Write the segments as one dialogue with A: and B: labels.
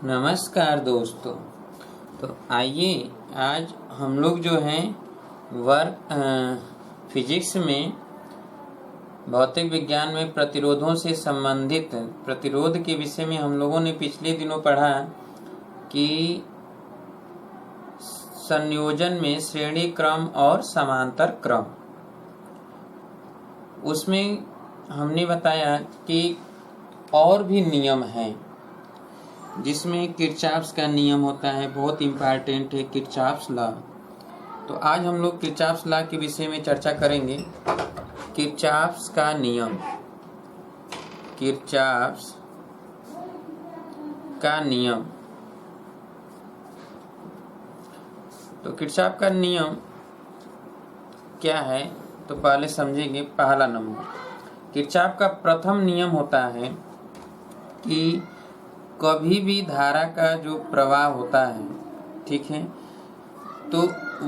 A: नमस्कार दोस्तों। तो आइए आज हम लोग जो हैं फिजिक्स में भौतिक विज्ञान में प्रतिरोधों से संबंधित प्रतिरोध के विषय में हम लोगों ने पिछले दिनों पढ़ा कि संयोजन में श्रेणी क्रम और समांतर क्रम। उसमें हमने बताया कि और भी नियम हैं जिसमें किरचॉफ्स का नियम होता है, बहुत इम्पॉर्टेंट है किरचॉफ्स लॉ। तो आज हम लोग किरचॉफ्स लॉ के विषय में चर्चा करेंगे। किरचॉफ्स का नियम, किरचॉफ्स का नियम। तो किरचॉफ का नियम क्या है तो पहले समझेंगे। पहला नंबर, किरचॉफ का प्रथम नियम होता है कि कभी भी धारा का जो प्रवाह होता है, ठीक है, तो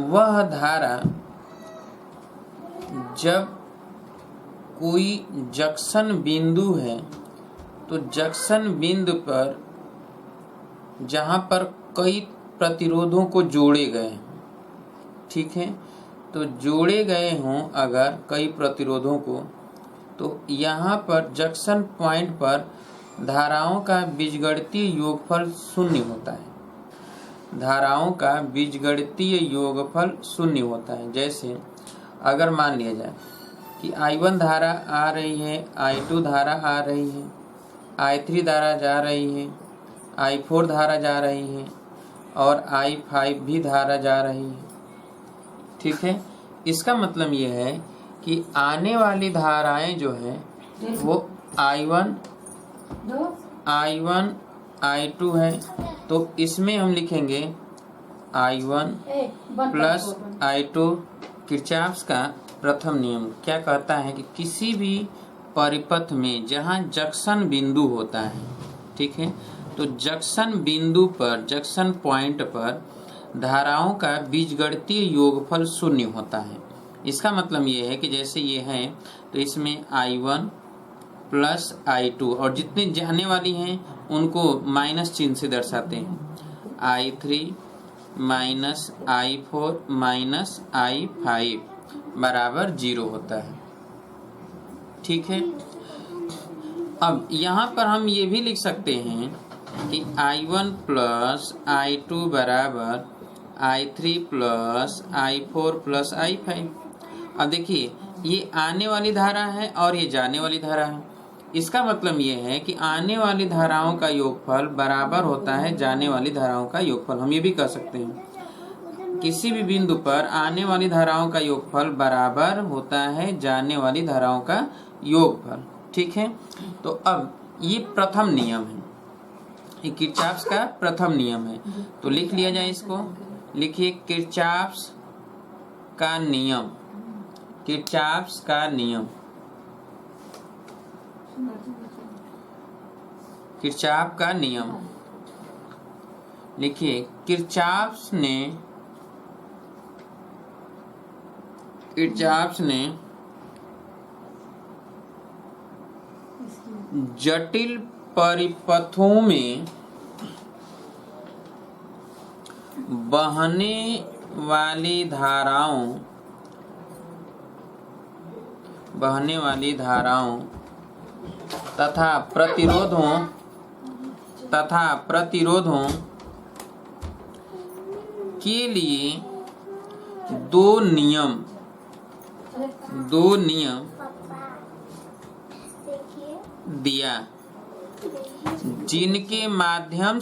A: वह धारा जब कोई जंक्शन बिंदु है तो जंक्शन बिंदु पर जहाँ पर कई प्रतिरोधों को जोड़े गए, ठीक है, तो जोड़े गए हों अगर कई प्रतिरोधों को, तो यहाँ पर जंक्शन पॉइंट पर धाराओं का बीजगणितीय योगफल शून्य होता है। धाराओं का बीजगणितीय योगफल शून्य होता है। जैसे अगर मान लिया जाए कि I1 धारा आ रही है, I2 धारा आ रही है, I3 धारा जा रही है, I4 धारा जा रही है और I5 भी धारा जा रही है, ठीक है। इसका मतलब यह है कि आने वाली धाराएं जो है वो I1, I2 है। तो इसमें हम लिखेंगे I1 प्लस I2। किरचॉफ्स का प्रथम नियम क्या कहता है कि किसी भी परिपथ में जहाँ जंक्शन बिंदु होता है, ठीक है, तो जंक्शन बिंदु पर, जंक्शन पॉइंट पर धाराओं का बीजगणितीय योगफल शून्य होता है। इसका मतलब ये है कि जैसे ये है तो इसमें I1 प्लस I2 और जितनी जाने वाली हैं उनको माइनस चिन्ह से दर्शाते हैं। I3 minus I4 minus I5 बराबर 0 होता है, ठीक है। अब यहाँ पर हम ये भी लिख सकते हैं कि I1 प्लस I2 बराबर I3 plus I4 plus I5। अब देखिए ये आने वाली धारा है और ये जाने वाली धारा है। इसका मतलब ये है कि आने वाली धाराओं का योगफल बराबर होता है जाने वाली धाराओं का योगफल। हम ये भी कह सकते हैं किसी भी बिंदु पर आने वाली धाराओं का योगफल बराबर होता है जाने वाली धाराओं का योगफल, ठीक है। तो अब ये प्रथम नियम है, ये किरचॉफ्स का प्रथम नियम है। तो लिख लिया जाए इसको। लिखिए किरचॉफ्स का नियम, किरचॉफ्स का नियम, किरचॉफ का नियम। लिखिए किरचॉफ्स ने जटिल परिपथों में बहने वाली धाराओं तथा प्रतिरोधों के लिए दो नियम दिया जिनके माध्यम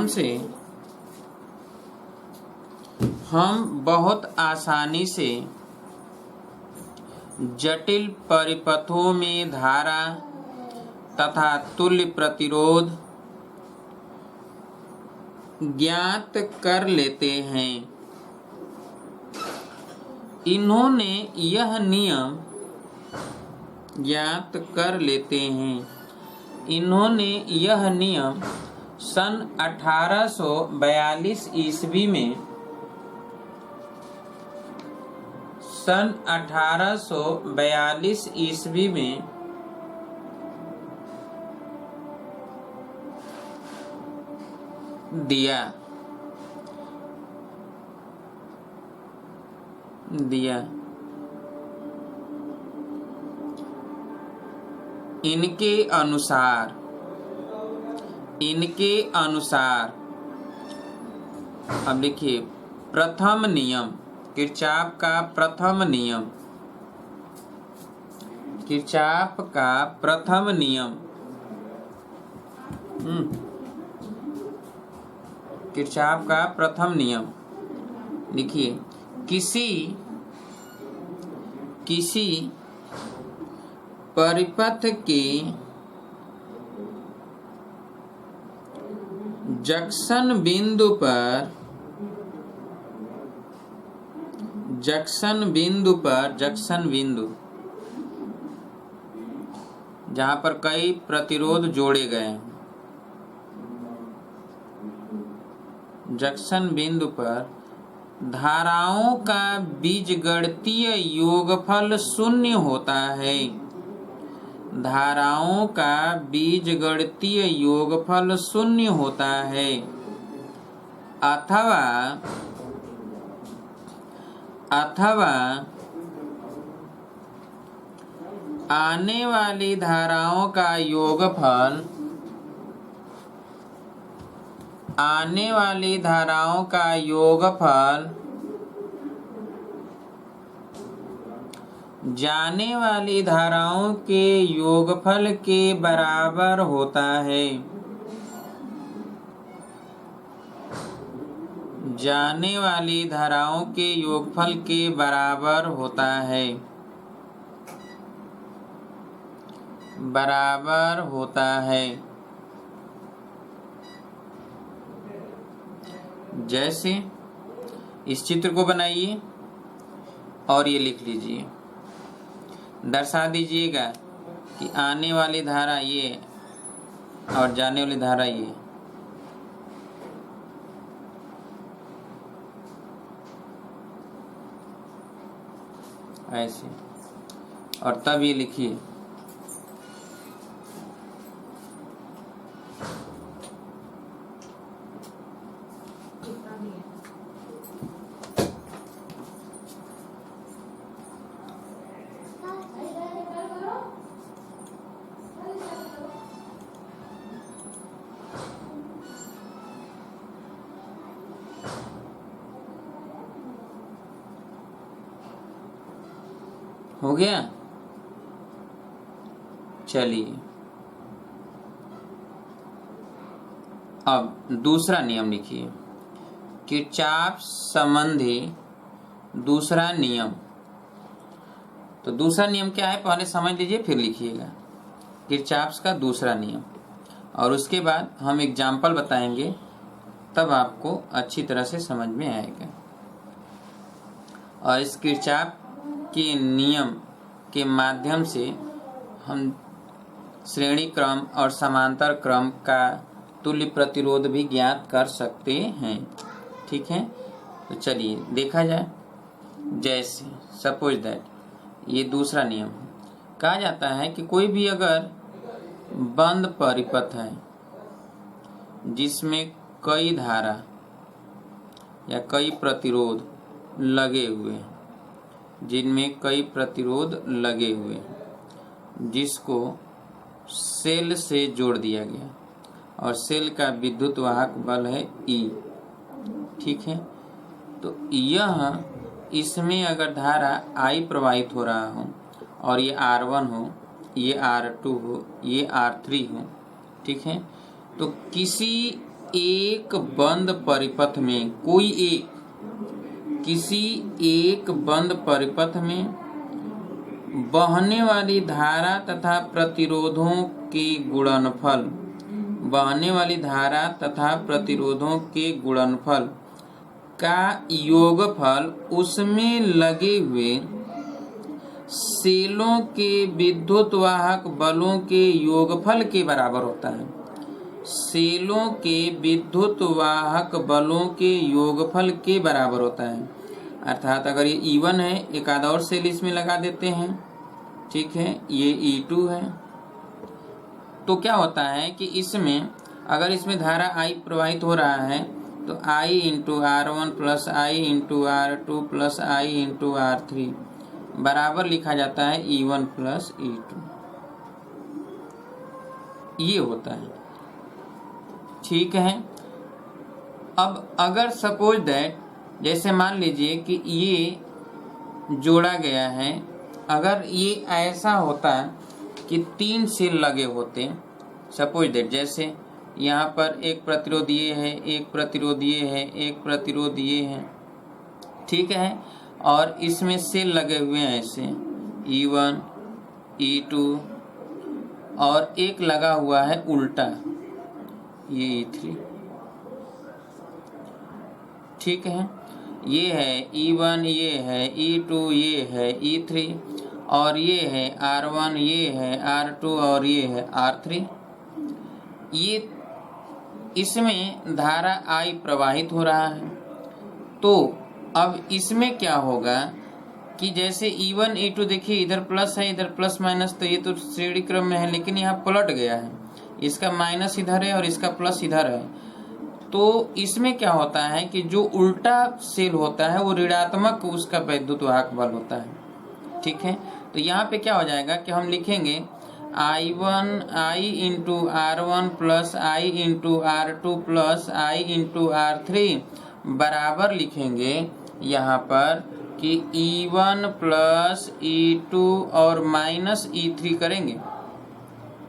A: से हम बहुत आसानी से जटिल परिपथों में धारा तथा तुल्य प्रतिरोध ज्ञात कर लेते हैं। इन्होंने यह नियम ज्ञात कर लेते हैं। इन्होंने यह नियम सन 1842 ईस्वी में सन 1842 ईस्वी में दिया। इनके अनुसार अब लिखिए प्रथम नियम, किरचॉफ का प्रथम नियम, किरचॉफ का प्रथम नियम, किरचॉफ का प्रथम नियम लिखिए किसी परिपथ के जंक्शन बिंदु जहां पर कई प्रतिरोध जोड़े गए हैं, जंक्शन बिंदु पर धाराओं का बीजगणितीय योगफल शून्य होता है। धाराओं का बीजगणितीय योगफल शून्य होता है अथवा आने वाली धाराओं का योगफल जाने वाली धाराओं के योगफल के बराबर होता है। जाने वाली धाराओं के योगफल के बराबर होता है। जैसे इस चित्र को बनाइए और ये लिख लीजिए, दर्शा दीजिएगा कि आने वाली धारा ये और जाने वाली धारा ये। ऐसे, और तब ये लिखिए हो गया। चलिए अब दूसरा नियम लिखिए, किरचॉफ संबंधी दूसरा नियम। तो दूसरा नियम क्या है पहले समझ लीजिए, फिर लिखिएगा किरचॉफ का दूसरा नियम, और उसके बाद हम एग्जाम्पल बताएंगे, तब आपको अच्छी तरह से समझ में आएगा। और इस किरचॉफ के नियम के माध्यम से हम श्रेणी क्रम और समांतर क्रम का तुल्य प्रतिरोध भी ज्ञात कर सकते हैं। ठीक है, तो चलिए देखा जाए। जैसे सपोज दैट ये दूसरा नियम कहा जाता है कि कोई भी अगर बंद परिपथ है जिसमें कई धारा या कई प्रतिरोध लगे हुए, जिसको सेल से जोड़ दिया गया और सेल का विद्युत वाहक बल है E। ठीक है, तो यह इसमें अगर धारा I प्रवाहित हो रहा हो और ये R1 हो, ये R2 हो, ये R3 हो, ठीक है, तो किसी एक बंद परिपथ में किसी एक बंद परिपथ में बहने वाली धारा तथा प्रतिरोधों के गुणनफल का योगफल उसमें लगे हुए सेलों के विद्युत वाहक बलों के योगफल के बराबर होता है। सेलों के विद्युत वाहक बलों के योगफल के बराबर होता है। अर्थात अगर ये E1 है, एक आधा और सेल इसमें लगा देते हैं, ठीक है, ये E2 है, तो क्या होता है कि इसमें अगर इसमें धारा I प्रवाहित हो रहा है तो I into R1 plus I into R2 plus I into R3 बराबर लिखा जाता है E1 प्लस E2। ये होता है, ठीक है। अब अगर सपोज दैट, जैसे मान लीजिए कि ये जोड़ा गया है, अगर ये ऐसा होता कि 3 सेल लगे होते, सपोज दैट जैसे यहाँ पर एक प्रतिरोध ये है, एक प्रतिरोध ये है, एक प्रतिरोध ये है, ठीक है, और इसमें सेल लगे हुए हैं ऐसे E1 E2 और एक लगा हुआ है उल्टा ये E3, ठीक है। ये है E1, ये है E2, ये है E3 और ये है R1, ये है R2 और ये है R3। ये इसमें धारा I प्रवाहित हो रहा है। तो अब इसमें क्या होगा कि जैसे E1 E2 देखिए इधर प्लस है इधर प्लस माइनस, तो ये तो श्रेणी क्रम में है, लेकिन यहाँ पलट गया है, इसका माइनस इधर है और इसका प्लस इधर है। तो इसमें क्या होता है कि जो उल्टा सेल होता है वो ऋणात्मक उसका वैद्युत वाहक बल होता है, ठीक है। तो यहाँ पे क्या हो जाएगा कि हम लिखेंगे I into R1 plus I into R2 plus I into R3 बराबर लिखेंगे यहाँ पर कि E1 प्लस E2 और माइनस E3 करेंगे,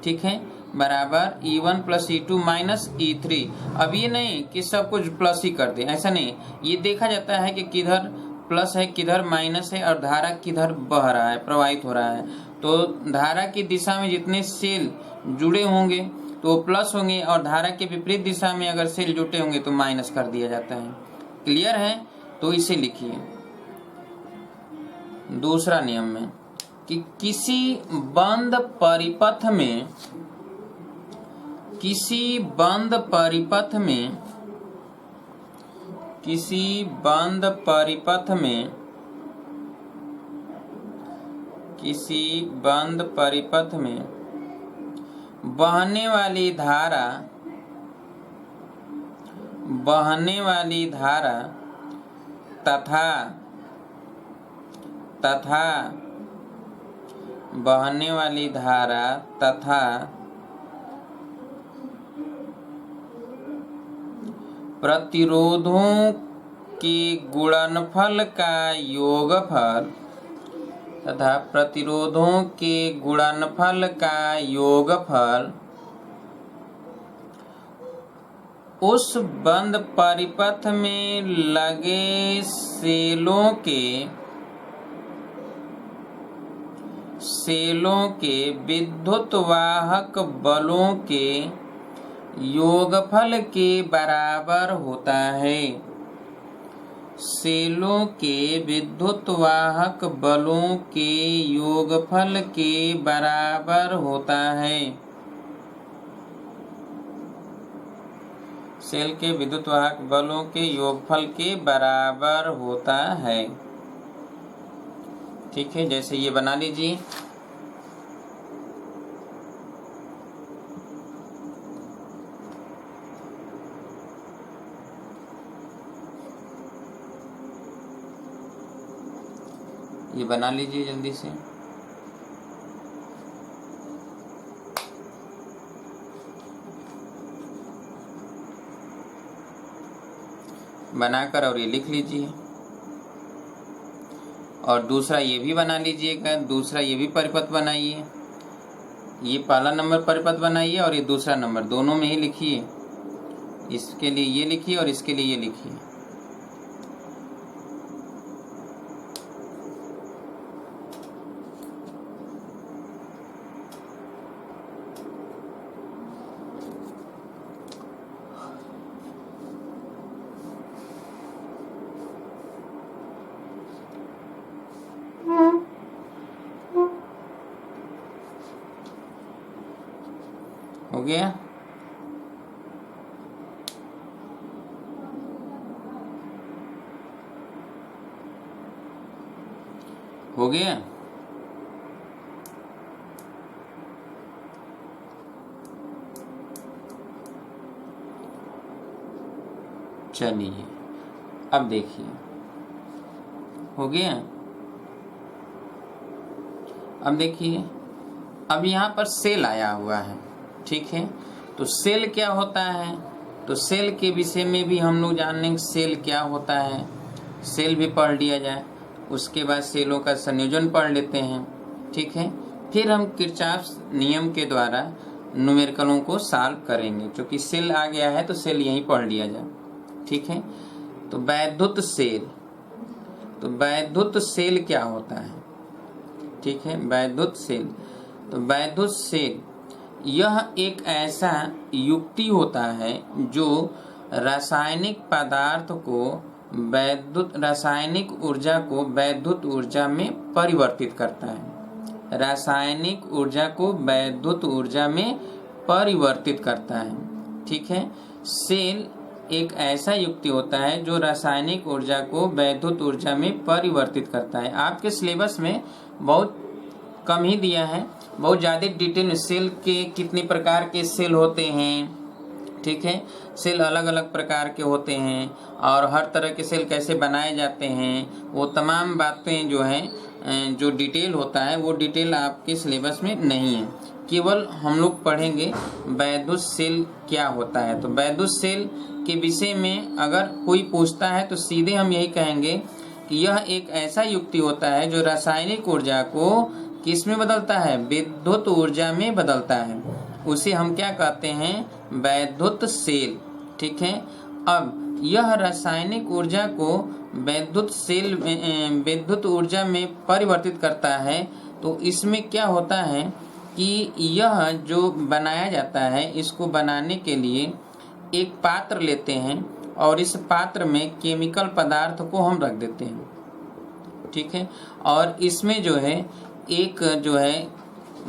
A: ठीक है, बराबर E1 plus E2 minus E3। अब ये नहीं कि सब कुछ प्लस ही कर दे, ऐसा नहीं, ये देखा जाता है कि किधर प्लस है किधर माइनस है और धारा किधर बह रहा है, प्रवाहित हो रहा है। तो धारा की दिशा में जितने सेल जुड़े होंगे तो प्लस होंगे और धारा के विपरीत दिशा में अगर सेल जुटे होंगे तो माइनस कर दिया जाता है। क्लियर है? तो इसे लिखिए दूसरा नियम में कि किसी बंद परिपथ में किसी बंद परिपथ में बहने वाली धारा तथा प्रतिरोधों के गुणनफल का योगफल उस बंद परिपथ में लगे सेलों के विद्युत वाहक बलों के योगफल के बराबर होता है। सेलों के विद्युत वाहक बलों के योगफल के बराबर होता है। सेल के विद्युत वाहक बलों के योगफल के बराबर होता है, ठीक है। जैसे ये बना लीजिए, ये बना लीजिए जल्दी से। बनाकर और ये लिख लीजिए और दूसरा ये भी बना लीजिएगा। दूसरा ये भी परिपथ बनाइए, ये पहला नंबर परिपथ बनाइए और ये दूसरा नंबर, दोनों में ही लिखिए। इसके लिए ये लिखिए और इसके लिए ये लिखिए। हो गया? हो गया? चलिए अब देखिए, हो गया। अब देखिए, अब यहाँ पर सेल आया हुआ है, ठीक है। तो सेल क्या होता है, तो सेल के विषय में भी हम लोग जानेंगे सेल क्या होता है, सेल भी पढ़ लिया जाए। उसके बाद सेलों का संयोजन पढ़ लेते हैं, ठीक है। फिर हम किरचॉफ नियम के द्वारा न्यूमेरिकलों को सॉल्व करेंगे। क्योंकि सेल आ गया है तो सेल यहीं पढ़ लिया जाए, ठीक है। तो वैद्युत सेल, तो वैद्युत सेल क्या होता है, ठीक है। वैद्युत सेल, तो वैद्युत सेल यह एक ऐसा युक्ति होता है जो रासायनिक पदार्थ को रासायनिक ऊर्जा को वैद्युत ऊर्जा में परिवर्तित करता है। रासायनिक ऊर्जा को वैद्युत ऊर्जा में परिवर्तित करता है, ठीक है। सेल एक ऐसा युक्ति होता है जो रासायनिक ऊर्जा को वैद्युत ऊर्जा में परिवर्तित करता है। आपके सिलेबस में बहुत कम ही दिया है, बहुत ज़्यादा डिटेल में सेल के कितने प्रकार के सेल होते हैं, ठीक है। सेल अलग अलग प्रकार के होते हैं और हर तरह के सेल कैसे बनाए जाते हैं, वो तमाम बातें जो हैं, जो डिटेल होता है वो डिटेल आपके सिलेबस में नहीं है। केवल हम लोग पढ़ेंगे वैद्युत सेल क्या होता है। तो वैद्युत सेल के विषय में अगर कोई पूछता है तो सीधे हम यही कहेंगे कि यह एक ऐसा युक्ति होता है जो रासायनिक ऊर्जा को किस में बदलता है, विद्युत ऊर्जा में बदलता है। उसे हम क्या कहते हैं, वैद्युत सेल, ठीक है। अब यह रासायनिक ऊर्जा को विद्युत ऊर्जा में परिवर्तित करता है। तो इसमें क्या होता है कि यह जो बनाया जाता है, इसको बनाने के लिए एक पात्र लेते हैं और इस पात्र में केमिकल पदार्थ को हम रख देते हैं, ठीक है। और इसमें जो है एक जो है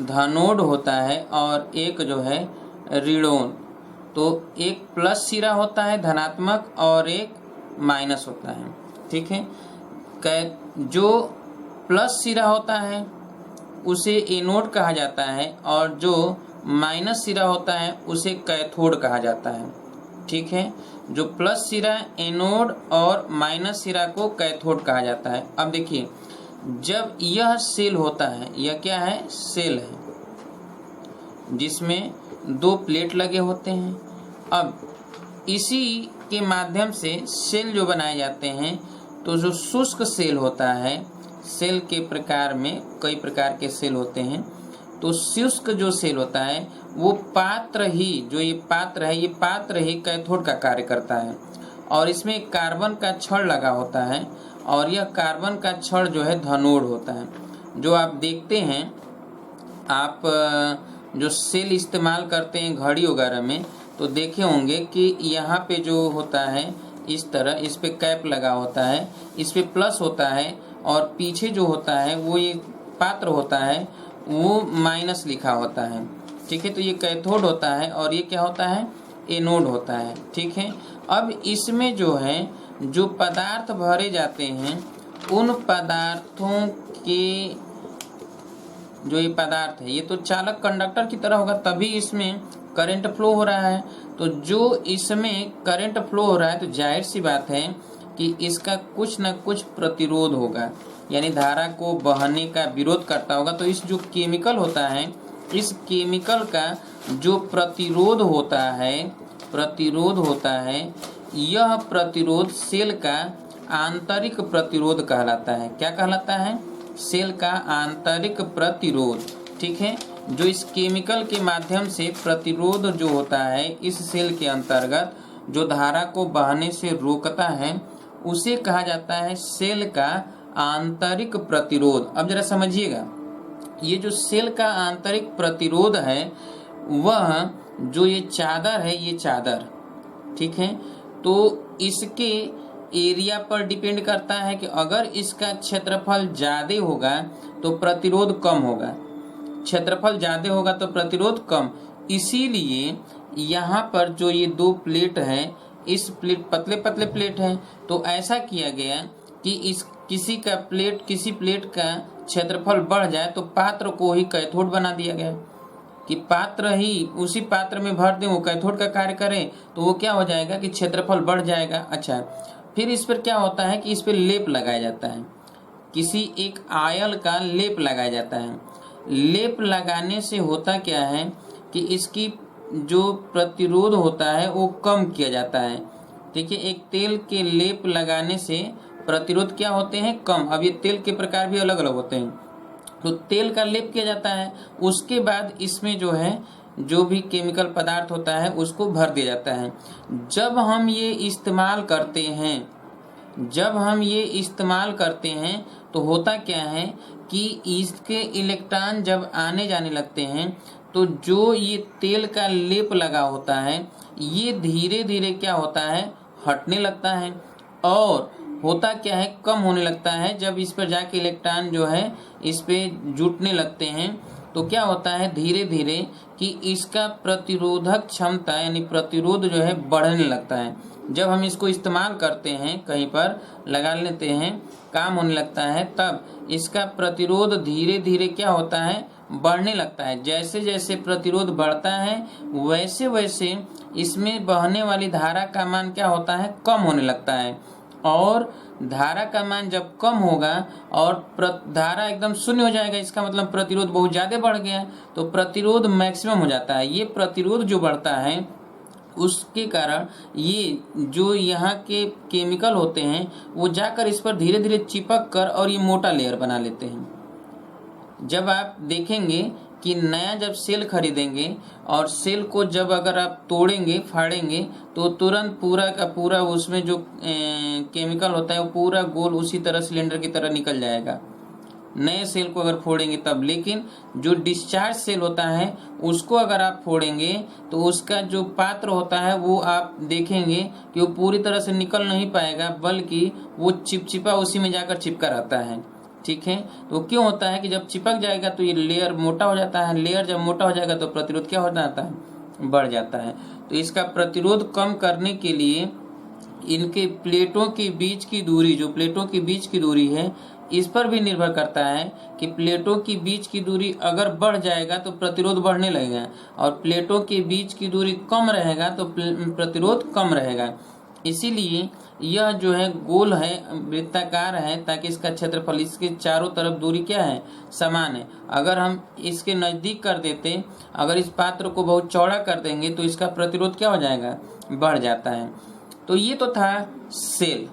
A: धनोड होता है और एक जो है ऋणोड। तो एक प्लस सिरा होता है धनात्मक और एक माइनस होता है, ठीक है। जो प्लस सिरा होता है उसे एनोड कहा जाता है और जो माइनस सिरा होता है उसे कैथोड कहा जाता है, ठीक है। जो प्लस सिरा एनोड और माइनस सिरा को कैथोड कहा जाता है। अब देखिए, जब यह सेल होता है, यह क्या है, सेल है जिसमें दो प्लेट लगे होते हैं। अब इसी के माध्यम से सेल जो बनाए जाते हैं, तो जो शुष्क सेल होता है, सेल के प्रकार में कई प्रकार के सेल होते हैं, तो शुष्क जो सेल होता है वो पात्र ही, जो ये पात्र है, ये पात्र ही कैथोड का कार्य करता है। और इसमें कार्बन का छड़ लगा होता है और यह कार्बन का छड़ जो है धनोड होता है। जो आप देखते हैं, आप जो सेल इस्तेमाल करते हैं घड़ी वगैरह में, तो देखे होंगे कि यहाँ पे जो होता है इस तरह, इस पे कैप लगा होता है, इस पे प्लस होता है और पीछे जो होता है वो ये पात्र होता है वो माइनस लिखा होता है, ठीक है। तो ये कैथोड होता है और ये क्या होता है, एनोड होता है, ठीक है। अब इसमें जो है जो पदार्थ भरे जाते हैं, उन पदार्थों के जो ये पदार्थ है, ये तो चालक कंडक्टर की तरह होगा, तभी इसमें करंट फ्लो हो रहा है। तो जो इसमें करंट फ्लो हो रहा है, तो जाहिर सी बात है कि इसका कुछ न कुछ प्रतिरोध होगा, यानी धारा को बहने का विरोध करता होगा। तो इस जो केमिकल होता है, इस केमिकल का जो प्रतिरोध होता है, यह प्रतिरोध सेल का आंतरिक प्रतिरोध कहलाता है। क्या कहलाता है, सेल का आंतरिक प्रतिरोध, ठीक है। जो इस केमिकल के माध्यम से प्रतिरोध जो होता है इस सेल के अंतर्गत, जो धारा को बहने से रोकता है, उसे कहा जाता है सेल का आंतरिक प्रतिरोध। अब जरा समझिएगा, ये जो सेल का आंतरिक प्रतिरोध है, वह जो ये चादर है, ये चादर, ठीक है, तो इसके एरिया पर डिपेंड करता है कि अगर इसका क्षेत्रफल ज्यादा होगा तो प्रतिरोध कम होगा, क्षेत्रफल ज्यादा होगा तो प्रतिरोध कम। इसीलिए यहाँ पर जो ये दो प्लेट है, इस प्लेट पतले पतले प्लेट है, तो ऐसा किया गया कि इस किसी प्लेट का क्षेत्रफल बढ़ जाए तो पात्र को ही कैथोड बना दिया गया। कि पात्र ही उसी पात्र में भर दें, वो कैथोड का कार्य करें, तो वो क्या हो जाएगा कि क्षेत्रफल बढ़ जाएगा। अच्छा, फिर इस पर क्या होता है कि इस पर लेप लगाया जाता है, किसी एक आयल का लेप लगाया जाता है। लेप लगाने से होता क्या है कि इसकी जो प्रतिरोध होता है वो कम किया जाता है। देखिए, एक तेल के लेप लगाने से प्रतिरोध क्या होते हैं, कम। अब ये तेल के प्रकार भी अलग अलग होते हैं। तो तेल का लेप किया जाता है, उसके बाद इसमें जो है जो भी केमिकल पदार्थ होता है उसको भर दिया जाता है। जब हम ये इस्तेमाल करते हैं तो होता क्या है कि इसके इलेक्ट्रॉन जब आने जाने लगते हैं तो जो ये तेल का लेप लगा होता है ये धीरे धीरे क्या होता है, हटने लगता है, और होता क्या है, कम होने लगता है। जब इस पर जाके इलेक्ट्रॉन जो है इस पे जुटने लगते हैं तो क्या होता है धीरे धीरे कि इसका प्रतिरोधक क्षमता यानी प्रतिरोध जो है बढ़ने लगता है। जब हम इसको इस्तेमाल करते हैं, कहीं पर लगा लेते हैं, काम होने लगता है, तब इसका प्रतिरोध धीरे धीरे क्या होता है, बढ़ने लगता है। जैसे जैसे प्रतिरोध बढ़ता है वैसे वैसे इसमें बहने वाली धारा का मान क्या होता है, कम होने लगता है। और धारा का मान जब कम होगा और धारा एकदम शून्य हो जाएगा, इसका मतलब प्रतिरोध बहुत ज़्यादा बढ़ गया, तो प्रतिरोध मैक्सिमम हो जाता है। ये प्रतिरोध जो बढ़ता है उसके कारण ये जो यहाँ के केमिकल होते हैं वो जाकर इस पर धीरे धीरे चिपक कर और ये मोटा लेयर बना लेते हैं। जब आप देखेंगे कि नया जब सेल खरीदेंगे और सेल को जब अगर आप तोड़ेंगे, फाड़ेंगे, तो तुरंत पूरा का पूरा उसमें जो केमिकल होता है वो पूरा गोल उसी तरह सिलेंडर की तरह निकल जाएगा, नए सेल को अगर फोड़ेंगे तब। लेकिन जो डिस्चार्ज सेल होता है उसको अगर आप फोड़ेंगे तो उसका जो पात्र होता है वो आप देखेंगे कि वो पूरी तरह से निकल नहीं पाएगा, बल्कि वो चिपचिपा उसी में जाकर चिपका रहता है। ठीक है, तो क्यों होता है कि जब चिपक जाएगा तो ये लेयर मोटा हो जाता है, लेयर जब मोटा हो जाएगा तो प्रतिरोध क्या हो जाता है, बढ़ जाता है। तो इसका प्रतिरोध कम करने के लिए इनके प्लेटों के बीच की दूरी, जो प्लेटों के बीच की दूरी है, इस पर भी निर्भर करता है कि प्लेटों की बीच की दूरी अगर बढ़ जाएगा तो प्रतिरोध बढ़ने लगेगा, और प्लेटों के बीच की दूरी कम रहेगा तो प्रतिरोध कम रहेगा। इसीलिए यह जो है गोल है, वृत्ताकार है, ताकि इसका क्षेत्रफल, इसके चारों तरफ दूरी क्या है, समान है। अगर हम इसके नज़दीक कर देते, अगर इस पात्र को बहुत चौड़ा कर देंगे तो इसका प्रतिरोध क्या हो जाएगा, बढ़ जाता है। तो ये तो था सेल।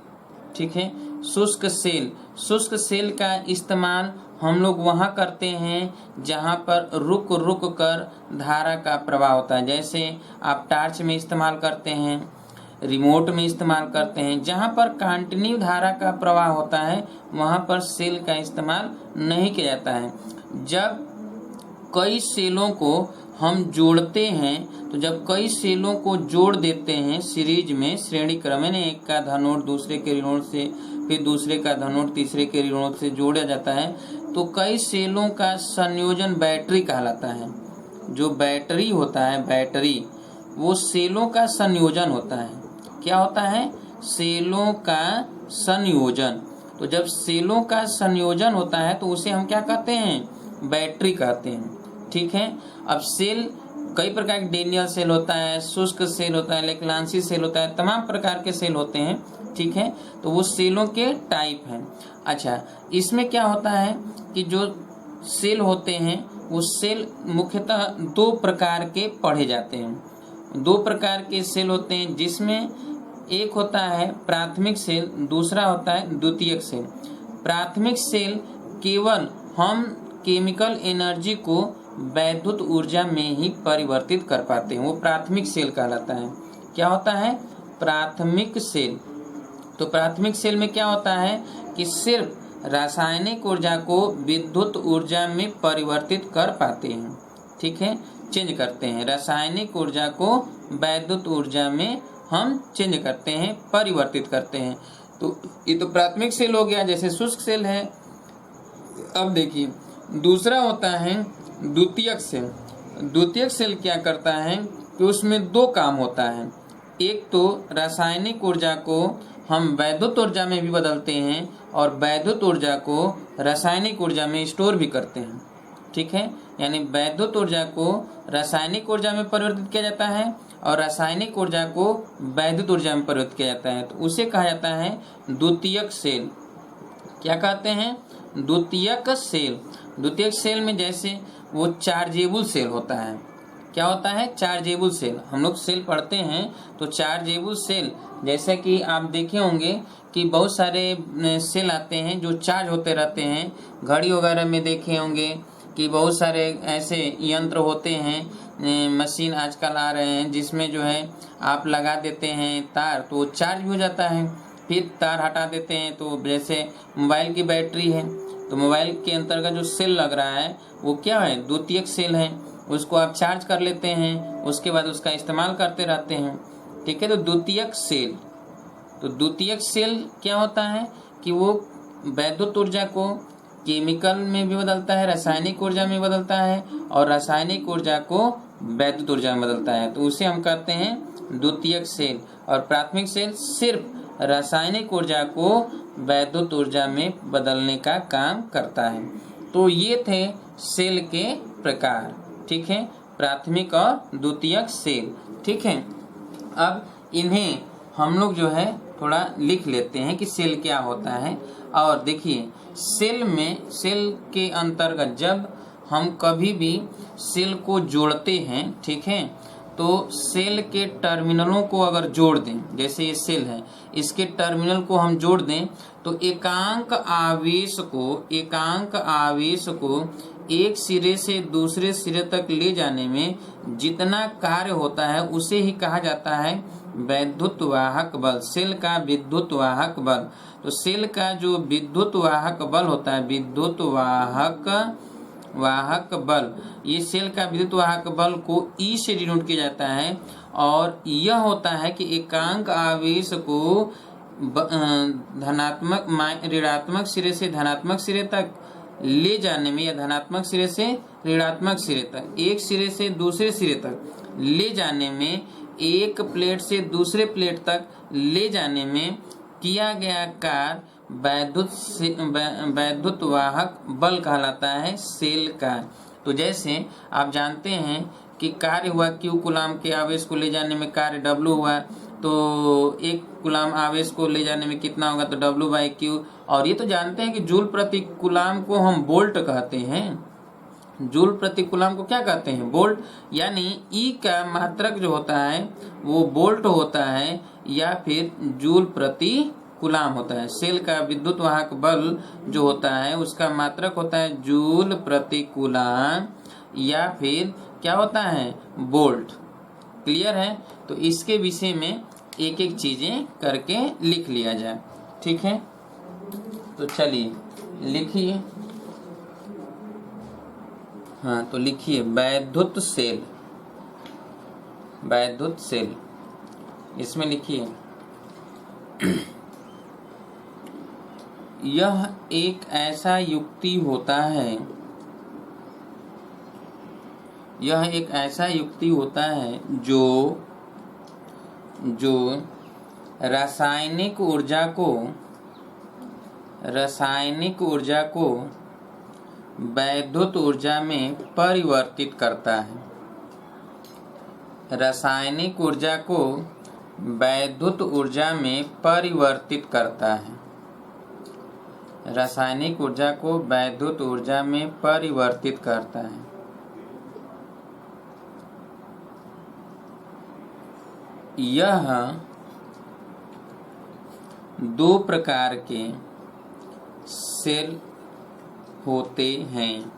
A: ठीक है, शुष्क सेल। शुष्क सेल का इस्तेमाल हम लोग वहाँ करते हैं जहाँ पर रुक रुक कर धारा का प्रवाह होता है। जैसे आप टार्च में इस्तेमाल करते हैं, रिमोट में इस्तेमाल करते हैं। जहाँ पर कंटिन्यू धारा का प्रवाह होता है वहाँ पर सेल का इस्तेमाल नहीं किया जाता है। जब कई सेलों को हम जोड़ते हैं, तो जब कई सेलों को जोड़ देते हैं सीरीज में, श्रेणी क्रम में, एक का धनोड दूसरे के ऋणोड से, फिर दूसरे का धनोड तीसरे के ऋणोड से जोड़ा जाता है, तो कई सेलों का संयोजन बैटरी कहलाता है। जो बैटरी होता है, बैटरी वो सेलों का संयोजन होता है। क्या होता है, सेलों का संयोजन। तो जब सेलों का संयोजन होता है तो उसे हम क्या कहते हैं, बैटरी कहते हैं। ठीक है, अब सेल कई प्रकार के, डेनियल सेल होता है, शुष्क सेल होता है, लेक्लांसी सेल होता है, तमाम प्रकार के सेल होते हैं। ठीक है, तो वो सेलों के टाइप हैं। अच्छा, इसमें क्या होता है कि जो सेल होते हैं वो सेल मुख्यतः दो प्रकार के पढ़े जाते हैं। दो प्रकार के सेल होते हैं, जिसमें एक होता है प्राथमिक सेल, दूसरा होता है द्वितीयक सेल। प्राथमिक सेल केवल हम केमिकल एनर्जी को वैद्युत ऊर्जा में ही परिवर्तित कर पाते हैं, वो प्राथमिक सेल कहलाता है। क्या होता है, प्राथमिक सेल। तो प्राथमिक सेल में क्या होता है कि सिर्फ रासायनिक ऊर्जा को विद्युत ऊर्जा में परिवर्तित कर पाते हैं। ठीक है, चेंज करते हैं, रासायनिक ऊर्जा को वैद्युत ऊर्जा में हम चेंज करते हैं, परिवर्तित करते हैं। तो ये तो प्राथमिक सेल हो गया, जैसे शुष्क सेल है। अब देखिए, दूसरा होता है द्वितीयक सेल। द्वितीयक सेल क्या करता है कि उसमें दो काम होता है। एक तो रासायनिक ऊर्जा को हम वैद्युत ऊर्जा में भी बदलते हैं और वैद्युत ऊर्जा को रासायनिक ऊर्जा में स्टोर भी करते हैं। ठीक है, यानी वैद्युत ऊर्जा को रासायनिक ऊर्जा में परिवर्तित किया जाता है और रासायनिक ऊर्जा को वैद्युत ऊर्जा में परिवर्तित किया जाता है, तो उसे कहा जाता है द्वितीयक सेल। क्या कहते हैं? द्वितीयक सेल। द्वितीयक सेल में जैसे वो चार्जेबल सेल होता है। क्या होता है? Chargeable cell. हम लोग सेल पढ़ते हैं तो चार्जेबल सेल, जैसे कि आप देखे होंगे कि बहुत सारे सेल आते हैं जो चार्ज होते रहते हैं। घड़ी वगैरह में देखे होंगे कि बहुत सारे ऐसे यंत्र होते हैं, मशीन आजकल आ रहे हैं जिसमें जो है आप लगा देते हैं तार तो वो चार्ज भी हो जाता है, फिर तार हटा देते हैं। तो जैसे मोबाइल की बैटरी है तो मोबाइल के अंतर्गत जो सेल लग रहा है वो क्या है? द्वितीयक सेल है। उसको आप चार्ज कर लेते हैं, उसके बाद उसका इस्तेमाल करते रहते हैं। ठीक है, तो द्वितीयक सेल। तो द्वितीयक सेल क्या होता है कि वो वैद्युत ऊर्जा को केमिकल में भी बदलता है, रासायनिक ऊर्जा में बदलता है और रासायनिक ऊर्जा को वैद्युत ऊर्जा में बदलता है, तो उसे हम कहते हैं द्वितीयक सेल। और प्राथमिक सेल सिर्फ रासायनिक ऊर्जा को वैद्युत ऊर्जा में बदलने का काम करता है। तो ये थे सेल के प्रकार। ठीक है, प्राथमिक और द्वितीयक सेल। ठीक है, अब इन्हें हम लोग जो है थोड़ा लिख लेते हैं कि सेल क्या होता है। और देखिए, सेल के अंतर्गत जब हम कभी भी सेल को जोड़ते हैं, ठीक है, तो सेल के टर्मिनलों को अगर जोड़ दें, जैसे ये सेल है, इसके टर्मिनल को हम जोड़ दें तो एकांक आवेश को एक सिरे से दूसरे सिरे तक ले जाने में जितना कार्य होता है उसे ही कहा जाता है वैद्युत वाहक बल, सेल का विद्युत वाहक बल। तो सेल का जो विद्युत वाहक बल होता है, विद्युत वाहक बल, ये सेल का विद्युत वाहक बल को ई से डिनोट किया जाता है। और यह होता है कि एकांक आवेश को ऋणात्मक सिरे से धनात्मक सिरे तक ले जाने में, या धनात्मक सिरे से ऋणात्मक सिरे तक, एक सिरे से दूसरे सिरे तक ले जाने में, एक प्लेट से दूसरे प्लेट तक ले जाने में किया गया कार्य वैद्युत वाहक बल कहलाता है सेल का। तो जैसे आप जानते हैं कि कार्य हुआ Q कूलाम के आवेश को ले जाने में कार्य W हुआ, तो एक कूलाम आवेश को ले जाने में कितना होगा? तो W/Q। और ये तो जानते हैं कि जूल प्रति कूलाम को हम वोल्ट कहते हैं। जूल प्रति कूलाम को क्या कहते हैं? वोल्ट। यानी E का मात्रक जो होता है वो वोल्ट होता है या फिर जूल प्रति कूलाम होता है। सेल का विद्युत वाहक बल जो होता है उसका मात्रक होता है जूल प्रति कूलाम या फिर क्या होता है? वोल्ट। क्लियर है? तो इसके विषय में एक एक चीजें करके लिख लिया जाए। ठीक है, तो चलिए लिखिए। हाँ, तो लिखिए वैद्युत सेल। वैद्युत सेल, इसमें लिखिए यह एक ऐसा युक्ति होता है, यह एक ऐसा युक्ति होता है जो रासायनिक ऊर्जा को वैद्युत ऊर्जा में परिवर्तित करता है। रासायनिक ऊर्जा को वैद्युत ऊर्जा में परिवर्तित करता है। रासायनिक ऊर्जा को वैद्युत ऊर्जा में परिवर्तित करता है। यह दो प्रकार के सेल होते हैं।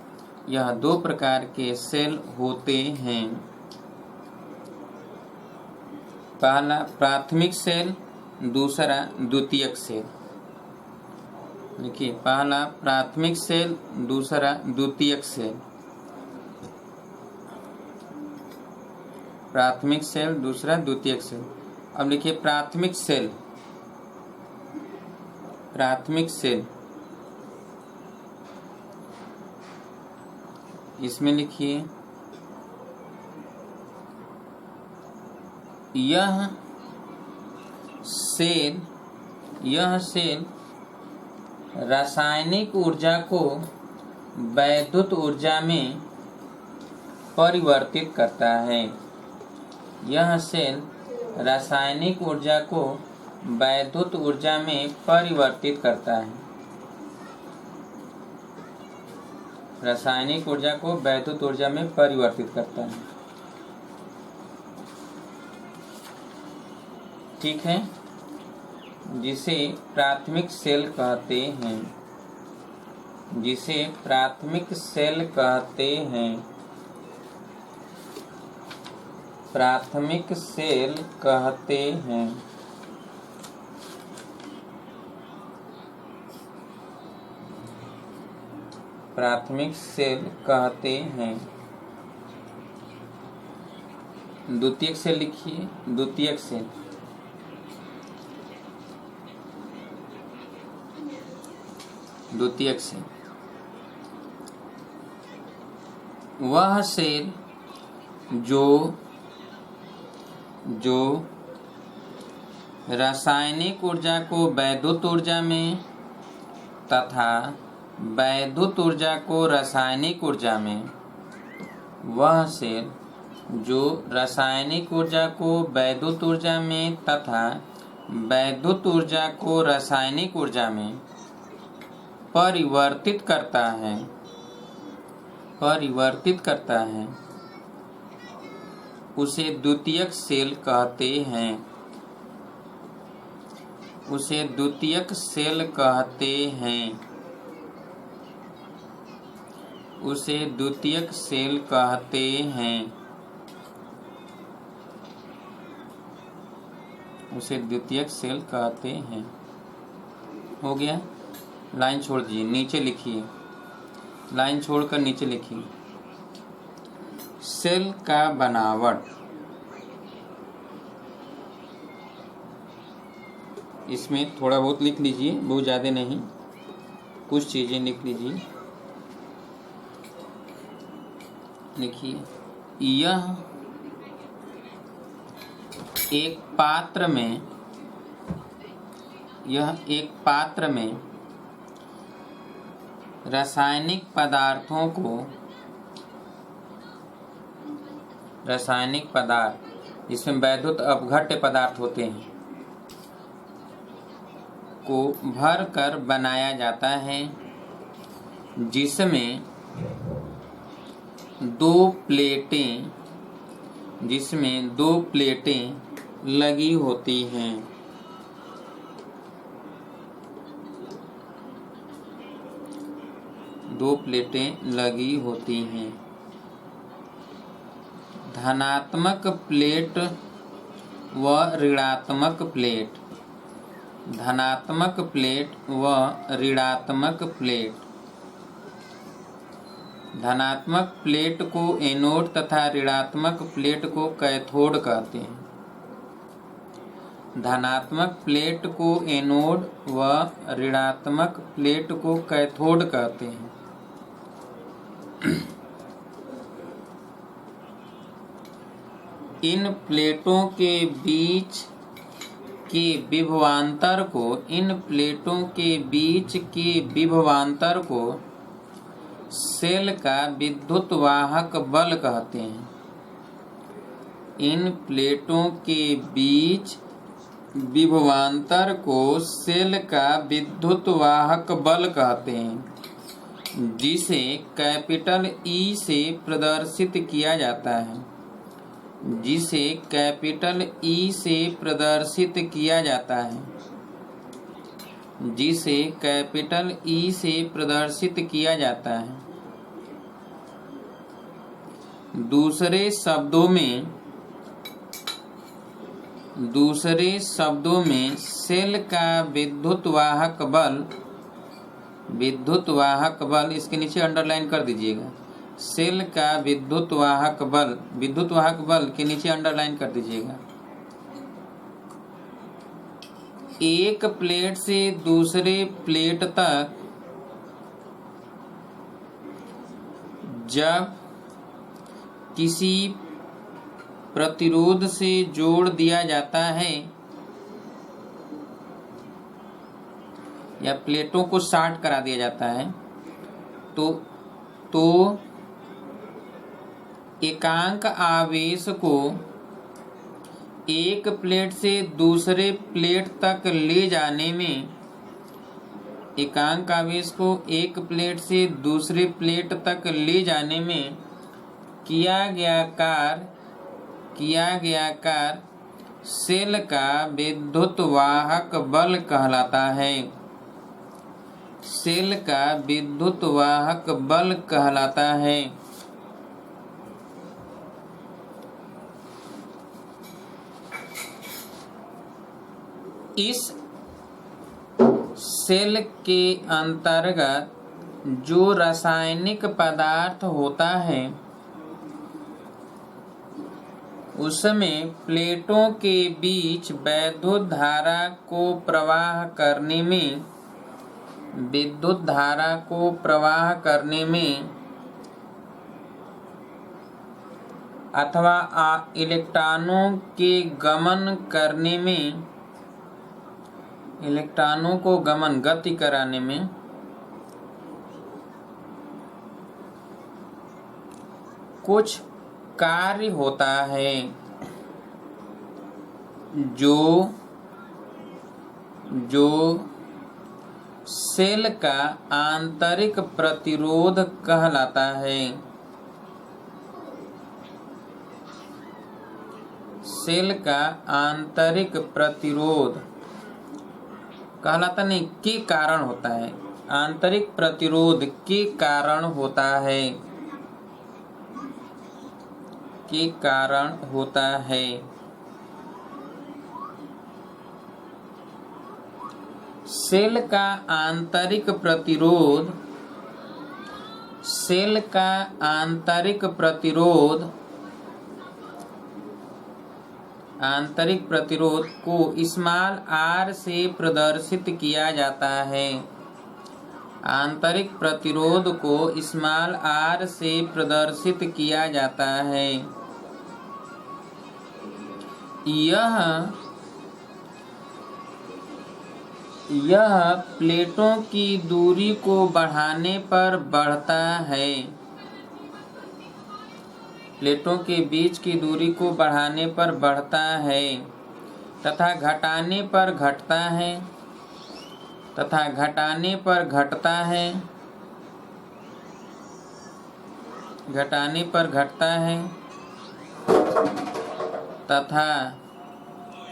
A: यह दो प्रकार के सेल होते हैं। पहला प्राथमिक सेल, दूसरा द्वितीयक सेल। देखिए, पहला प्राथमिक सेल, दूसरा द्वितीयक सेल। प्राथमिक सेल, दूसरा द्वितीयक सेल। अब लिखिए प्राथमिक सेल। प्राथमिक सेल, इसमें लिखिए यह सेल रासायनिक ऊर्जा को वैद्युत ऊर्जा में परिवर्तित करता है। यह सेल रासायनिक ऊर्जा को वैद्युत ऊर्जा में परिवर्तित करता है। रासायनिक ऊर्जा को वैद्युत ऊर्जा में परिवर्तित करता है। ठीक है, जिसे प्राथमिक सेल कहते हैं। जिसे प्राथमिक सेल कहते हैं। प्राथमिक सेल कहते हैं। प्राथमिक सेल कहते हैं। द्वितीयक सेल लिखिए। द्वितीयक सेल। द्वितीयक सेल वह सेल जो रासायनिक ऊर्जा को वैद्युत ऊर्जा में तथा वैद्युत ऊर्जा को रासायनिक ऊर्जा में। वह सेल जो रासायनिक ऊर्जा को वैद्युत ऊर्जा में तथा वैद्युत ऊर्जा को रासायनिक ऊर्जा में परिवर्तित करता है। परिवर्तित करता है, उसे द्वितीयक सेल कहते हैं। उसे द्वितीयक सेल कहते हैं। उसे द्वितीयक सेल कहते हैं। उसे द्वितीयक सेल कहते हैं। हो गया। लाइन छोड़ दीजिए, नीचे लिखिए। लाइन छोड़कर नीचे लिखिए। सेल का बनावट। इसमें थोड़ा बहुत लिख लीजिए, बहुत ज़्यादा नहीं, कुछ चीज़ें लिख लीजिए। लिखिए, यह एक पात्र में रासायनिक पदार्थ जिसमें वैद्युत अपघट्य पदार्थ होते हैं को भर कर बनाया जाता है, जिसमें दो प्लेटें लगी होती हैं। दो प्लेटें लगी होती हैं। धनात्मक प्लेट व ऋणात्मक प्लेट। धनात्मक प्लेट व ऋणात्मक प्लेट। धनात्मक प्लेट को एनोड तथा ऋणात्मक प्लेट को कैथोड कहते हैं। धनात्मक प्लेट को एनोड व ऋणात्मक प्लेट को कैथोड कहते हैं। इन प्लेटों के बीच के विभवांतर को सेल का विद्युत वाहक बल कहते हैं। इन प्लेटों के बीच विभवांतर को सेल का विद्युत वाहक बल कहते हैं, जिसे कैपिटल ई से प्रदर्शित किया जाता है। जिसे कैपिटल ई से प्रदर्शित किया जाता है। जिसे कैपिटल ई से प्रदर्शित किया जाता है। दूसरे शब्दों में सेल का विद्युत वाहक बल इसके नीचे अंडरलाइन कर दीजिएगा। सेल का विद्युत वाहक बल के नीचे अंडरलाइन कर दीजिएगा। एक प्लेट से दूसरे प्लेट तक जब किसी प्रतिरोध से जोड़ दिया जाता है या प्लेटों को शॉर्ट करा दिया जाता है तो एकांक आवेश को एक प्लेट से दूसरे प्लेट तक ले जाने में, एकांक आवेश को एक प्लेट से दूसरे प्लेट तक ले जाने में किया गया कार्य सेल का विद्युत वाहक बल कहलाता है। सेल का विद्युत वाहक बल कहलाता है। इस सेल के अंतर्गत जो रासायनिक पदार्थ होता है उसमें प्लेटों के बीच विद्युत धारा को प्रवाह करने में अथवा इलेक्ट्रॉनों के गमन करने में, इलेक्ट्रॉनों को गति कराने में कुछ कार्य होता है जो सेल का आंतरिक प्रतिरोध कहलाता है। सेल का आंतरिक प्रतिरोध कहलाता नहीं, के कारण होता है। आंतरिक प्रतिरोध के कारण होता है, के कारण होता है। सेल का आंतरिक प्रतिरोध, सेल का आंतरिक प्रतिरोध को स्मॉल r से प्रदर्शित किया जाता है। आंतरिक प्रतिरोध को स्मॉल r से प्रदर्शित किया जाता है। यह प्लेटों की दूरी को बढ़ाने पर बढ़ता है। प्लेटों के बीच की दूरी को बढ़ाने पर बढ़ता है तथा घटाने पर घटता है, तथा घटाने पर घटता है, घटाने पर घटता है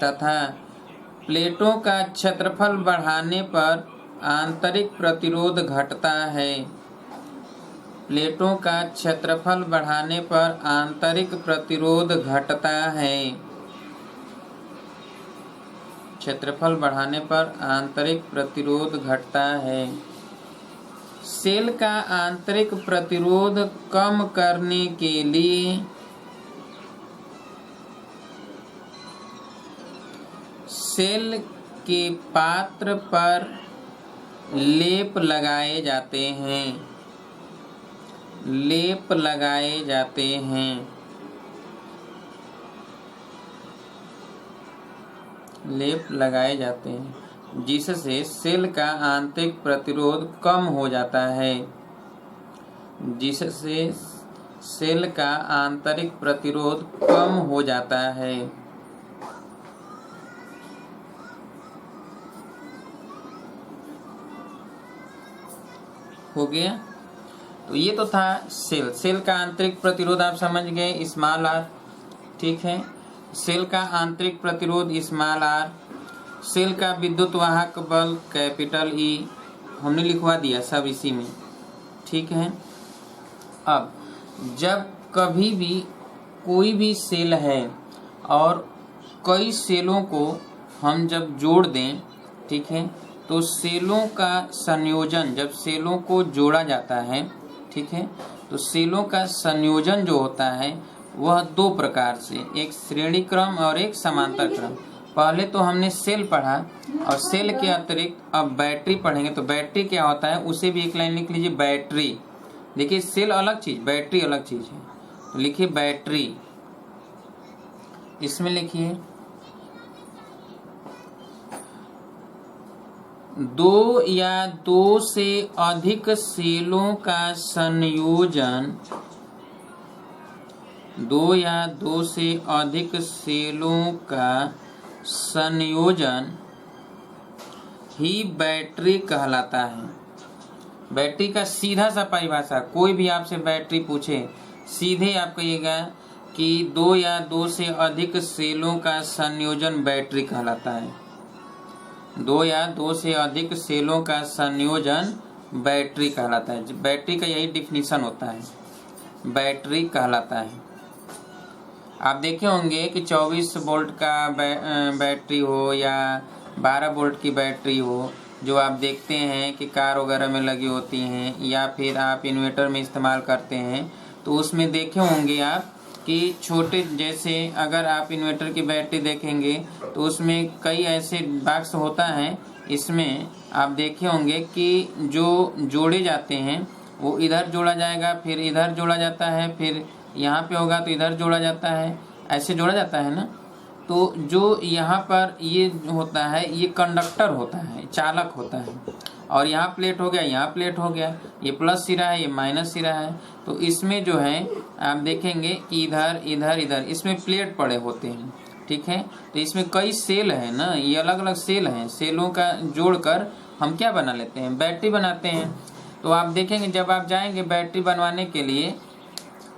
A: तथा प्लेटों का क्षेत्रफल बढ़ाने पर आंतरिक प्रतिरोध घटता है। प्लेटों का क्षेत्रफल बढ़ाने पर आंतरिक प्रतिरोध घटता है। क्षेत्रफल बढ़ाने पर आंतरिक प्रतिरोध घटता है। सेल का आंतरिक प्रतिरोध कम करने के लिए सेल के पात्र पर लेप लगाए जाते हैं, लेप लगाए जाते हैं, लेप लगाए जाते हैं, जिससे सेल का आंतरिक प्रतिरोध कम हो जाता है, जिससे सेल का आंतरिक प्रतिरोध कम हो जाता है। हो गया। तो ये तो था सेल। सेल का आंतरिक प्रतिरोध आप समझ गए, स्मॉल r, ठीक है। सेल का आंतरिक प्रतिरोध स्मॉल r, सेल का विद्युत वाहक बल कैपिटल E, हमने लिखवा दिया सब इसी में, ठीक है। अब जब कभी भी कोई भी सेल है और कई सेलों को हम जब जोड़ दें, ठीक है, तो सेलों का संयोजन, जब सेलों को जोड़ा जाता है, ठीक है, तो सेलों का संयोजन जो होता है वह दो प्रकार से, एक श्रेणी क्रम और एक समांतर क्रम। पहले तो हमने सेल पढ़ा और सेल के अतिरिक्त अब बैटरी पढ़ेंगे। तो बैटरी क्या होता है उसे भी एक लाइन लिख लीजिए, बैटरी। देखिए सेल अलग चीज, बैटरी अलग चीज है, तो लिखिए बैटरी। इसमें लिखिए दो या दो से अधिक सेलों का संयोजन दो या दो से अधिक सेलों का संयोजन ही बैटरी कहलाता है। बैटरी का सीधा सा परिभाषा, कोई भी आपसे बैटरी पूछे सीधे आप कहिएगा कि दो या दो से अधिक सेलों का संयोजन बैटरी कहलाता है। दो या दो से अधिक सेलों का संयोजन बैटरी कहलाता है। बैटरी का यही डिफिनीशन होता है, बैटरी कहलाता है। आप देखे होंगे कि 24 वोल्ट का बैटरी हो या 12 वोल्ट की बैटरी हो, जो आप देखते हैं कि कार वगैरह में लगी होती हैं, या फिर आप इन्वर्टर में इस्तेमाल करते हैं, तो उसमें देखे होंगे आप कि छोटे, जैसे अगर आप इन्वर्टर की बैटरी देखेंगे तो उसमें कई ऐसे बॉक्स होता है, इसमें आप देखे होंगे कि जो जोड़े जाते हैं वो इधर जोड़ा जाएगा, फिर इधर जोड़ा जाता है, फिर यहाँ पे होगा तो इधर जोड़ा जाता है, ऐसे जोड़ा जाता है ना। तो जो यहाँ पर ये होता है ये कंडक्टर होता है, चालक होता है, और यहाँ प्लेट हो गया, यहाँ प्लेट हो गया, ये प्लस सिरा है, ये माइनस सिरा है। तो इसमें जो है आप देखेंगे कि इधर इधर इधर इसमें प्लेट पड़े होते हैं, ठीक है। तो इसमें कई सेल है ना, ये अलग अलग सेल हैं, सेलों का जोड़कर हम क्या बना लेते हैं, बैटरी बनाते हैं। तो आप देखेंगे जब आप जाएंगे बैटरी बनवाने के लिए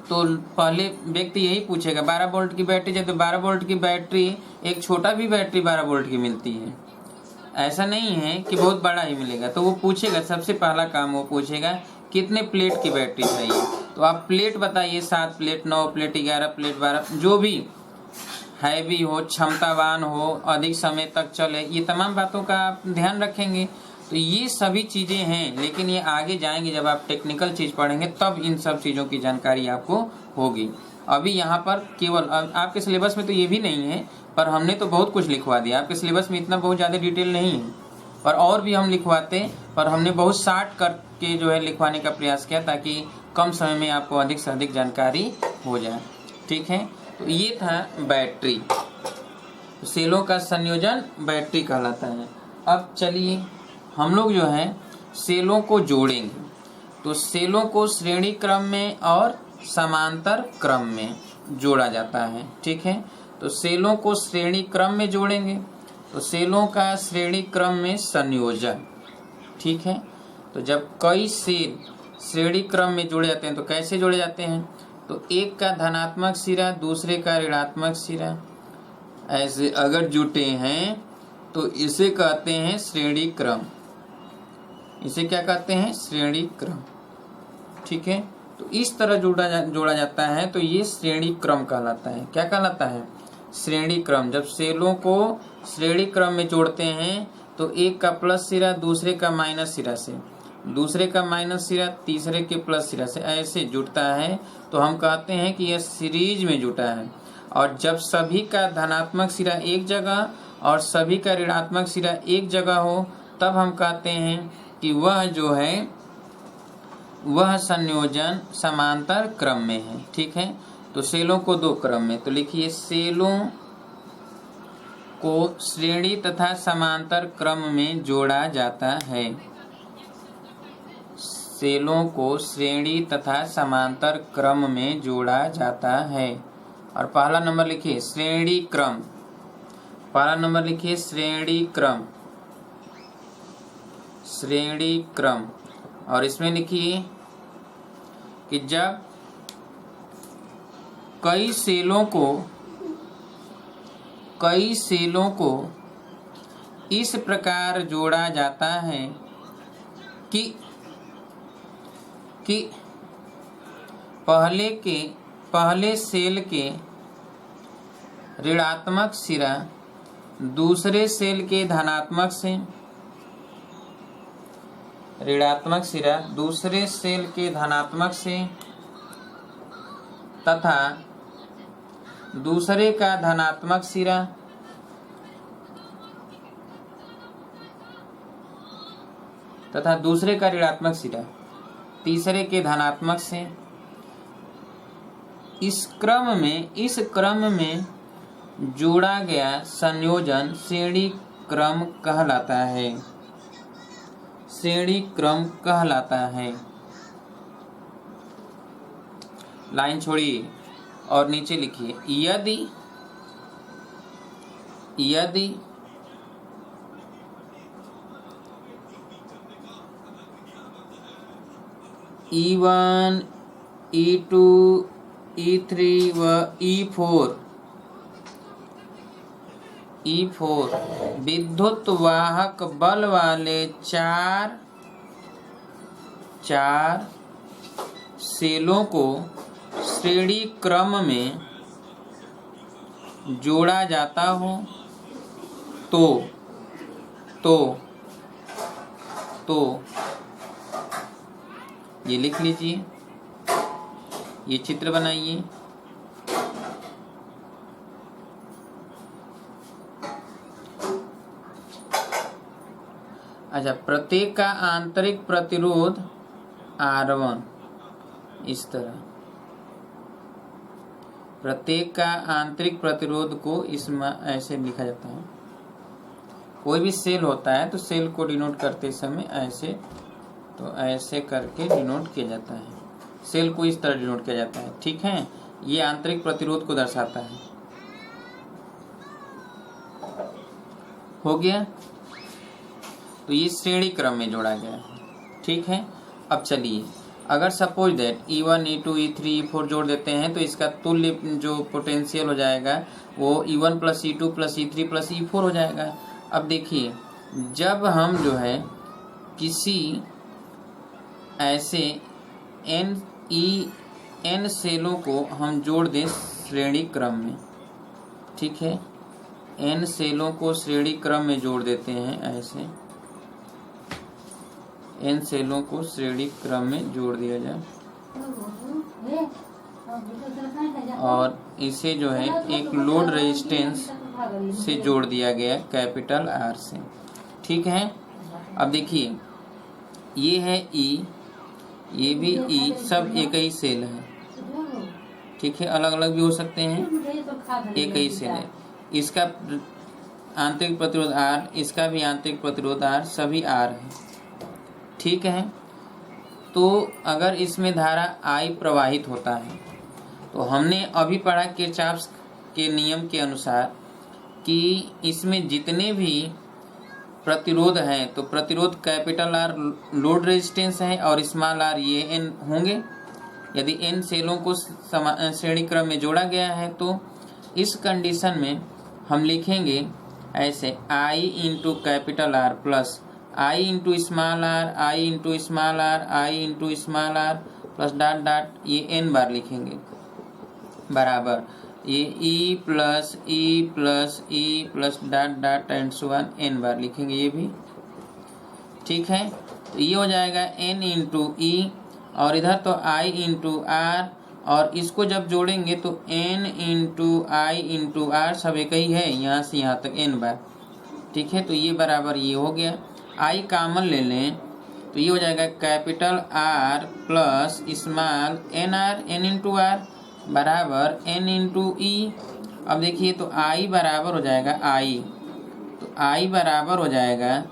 A: तो पहले व्यक्ति यही पूछेगा 12 वोल्ट की बैटरी है, तो 12 वोल्ट की बैटरी, एक छोटा भी बैटरी 12 वोल्ट की मिलती है, ऐसा नहीं है कि बहुत बड़ा ही मिलेगा। तो वो पूछेगा, सबसे पहला काम वो पूछेगा कितने प्लेट की बैटरी चाहिए। तो आप प्लेट बताइए, 7 प्लेट, 9 प्लेट, 11 प्लेट, 12, जो भी हैवी हो, क्षमतावान हो, अधिक समय तक चले, ये तमाम बातों का आप ध्यान रखेंगे। तो ये सभी चीज़ें हैं, लेकिन ये आगे जाएंगे जब आप टेक्निकल चीज़ पढ़ेंगे तब इन सब चीज़ों की जानकारी आपको होगी। अभी यहाँ पर केवल आपके सिलेबस में तो ये भी नहीं है, पर हमने तो बहुत कुछ लिखवा दिया। आपके सिलेबस में इतना बहुत ज़्यादा डिटेल नहीं है, पर और भी हम लिखवाते, पर हमने बहुत शार्ट करके जो है लिखवाने का प्रयास किया ताकि कम समय में आपको अधिक से अधिक जानकारी हो जाए, ठीक है। तो ये था बैटरी, सेलों का संयोजन बैटरी कहलाता है। अब चलिए हम लोग जो है सेलों को जोड़ेंगे। तो सेलों को श्रेणी क्रम में और समांतर क्रम में जोड़ा जाता है, ठीक है। तो सेलों को श्रेणी क्रम में जोड़ेंगे, तो सेलों का श्रेणी क्रम में संयोजन, ठीक है। तो जब कई सेल श्रेणी क्रम में जोड़े जाते हैं तो कैसे जोड़े जाते हैं, तो एक का धनात्मक सिरा दूसरे का ऋणात्मक सिरा ऐसे अगर जुटे हैं तो इसे कहते हैं श्रेणी क्रम। इसे क्या कहते हैं, श्रेणी क्रम, ठीक है। तो इस तरह जोड़ा जाता है, तो ये श्रेणी क्रम कहलाता है। क्या कहलाता है, श्रेणी क्रम। जब सेलों को श्रेणी क्रम में जोड़ते हैं तो एक का प्लस सिरा दूसरे का माइनस सिरा से, दूसरे का माइनस सिरा तीसरे के प्लस सिरा से ऐसे जुड़ता है, तो हम कहते हैं कि यह सीरीज में जुटा है। और जब सभी का धनात्मक सिरा एक जगह और सभी का ऋणात्मक सिरा एक जगह हो, तब हम कहते हैं कि वह जो है वह संयोजन समांतर क्रम में है, ठीक है। तो सेलों को दो क्रम में, तो लिखिए सेलों को श्रेणी तथा समांतर क्रम में जोड़ा जाता है। सेलों को श्रेणी तथा समांतर क्रम में जोड़ा जाता है। और पहला नंबर लिखिए श्रेणी क्रम, पहला नंबर लिखिए श्रेणी क्रम, श्रेणी क्रम। और इसमें लिखिए कि जब कई सेलों को इस प्रकार जोड़ा जाता है कि पहले सेल के ऋणात्मक सिरा दूसरे सेल के धनात्मक से, ऋणात्मक सिरा दूसरे सेल के धनात्मक से तथा दूसरे का धनात्मक सिरा तथा दूसरे का ऋणात्मक सिरा तीसरे के धनात्मक से, इस क्रम में जोड़ा गया संयोजन श्रेणी क्रम कहलाता है, श्रेणी क्रम कहलाता है। लाइन छोड़िए, और नीचे लिखिए यदि E1 E2 E3 व E4 विद्युत वाहक बल वाले चार सेलों को श्रेणी क्रम में जोड़ा जाता हो तो ये लिख लीजिए, ये चित्र बनाइए। अच्छा, प्रत्येक का आंतरिक प्रतिरोध R1, इस तरह प्रत्येक का आंतरिक प्रतिरोध को इसमें ऐसे लिखा जाता है। कोई भी सेल होता है तो सेल को डिनोट करते समय ऐसे, तो ऐसे करके डिनोट किया जाता है। सेल को इस तरह डिनोट किया जाता है, ठीक है। ये आंतरिक प्रतिरोध को दर्शाता है। हो गया, तो ये श्रेणी क्रम में जोड़ा गया है, ठीक है। अब चलिए, अगर suppose that E1 E2 E3 E4 जोड़ देते हैं तो इसका तुल्य जो पोटेंशियल हो जाएगा वो E1 plus E2 plus E3 plus E4 हो जाएगा। अब देखिए, जब हम जो है किसी ऐसे n सेलों को हम जोड़ दें श्रेणी क्रम में, ठीक है, n सेलों को श्रेणी क्रम में जोड़ देते हैं, ऐसे n सेलों को श्रेणी क्रम में जोड़ दिया जाए और इसे जो है एक लोड रेजिस्टेंस से जोड़ दिया गया कैपिटल R से, ठीक है। अब देखिए, ये है E, ये भी E, सब एक ही सेल है, ठीक है। अलग अलग भी हो सकते हैं, एक ही सेल है। इसका आंतरिक प्रतिरोध R, इसका भी आंतरिक प्रतिरोध R, सभी R है, ठीक है। तो अगर इसमें धारा I प्रवाहित होता है तो हमने अभी पढ़ा किरचॉफ के नियम के अनुसार कि इसमें जितने भी प्रतिरोध हैं तो प्रतिरोध कैपिटल R लोड रेजिस्टेंस है और स्मॉल r ये n होंगे। यदि n सेलों को श्रेणी क्रम में जोड़ा गया है तो इस कंडीशन में हम लिखेंगे ऐसे I into capital R plus I into small r, I into small r, I into small r plus dot dot, ये n बार लिखेंगे, बराबर ये E plus E dot dot and so on n बार लिखेंगे, ये भी ठीक है। तो ये हो जाएगा n इंटू E और इधर तो I इंटू R और इसको जब जोड़ेंगे तो n into I into R सब एक ही है, यहाँ से यहाँ तक n बार, ठीक है। तो ये बराबर ये हो गया, I कॉमन ले लें तो ये हो जाएगा capital R plus small n into R बराबर n इंटू E। अब देखिए, तो I बराबर हो जाएगा तो I बराबर हो जाएगा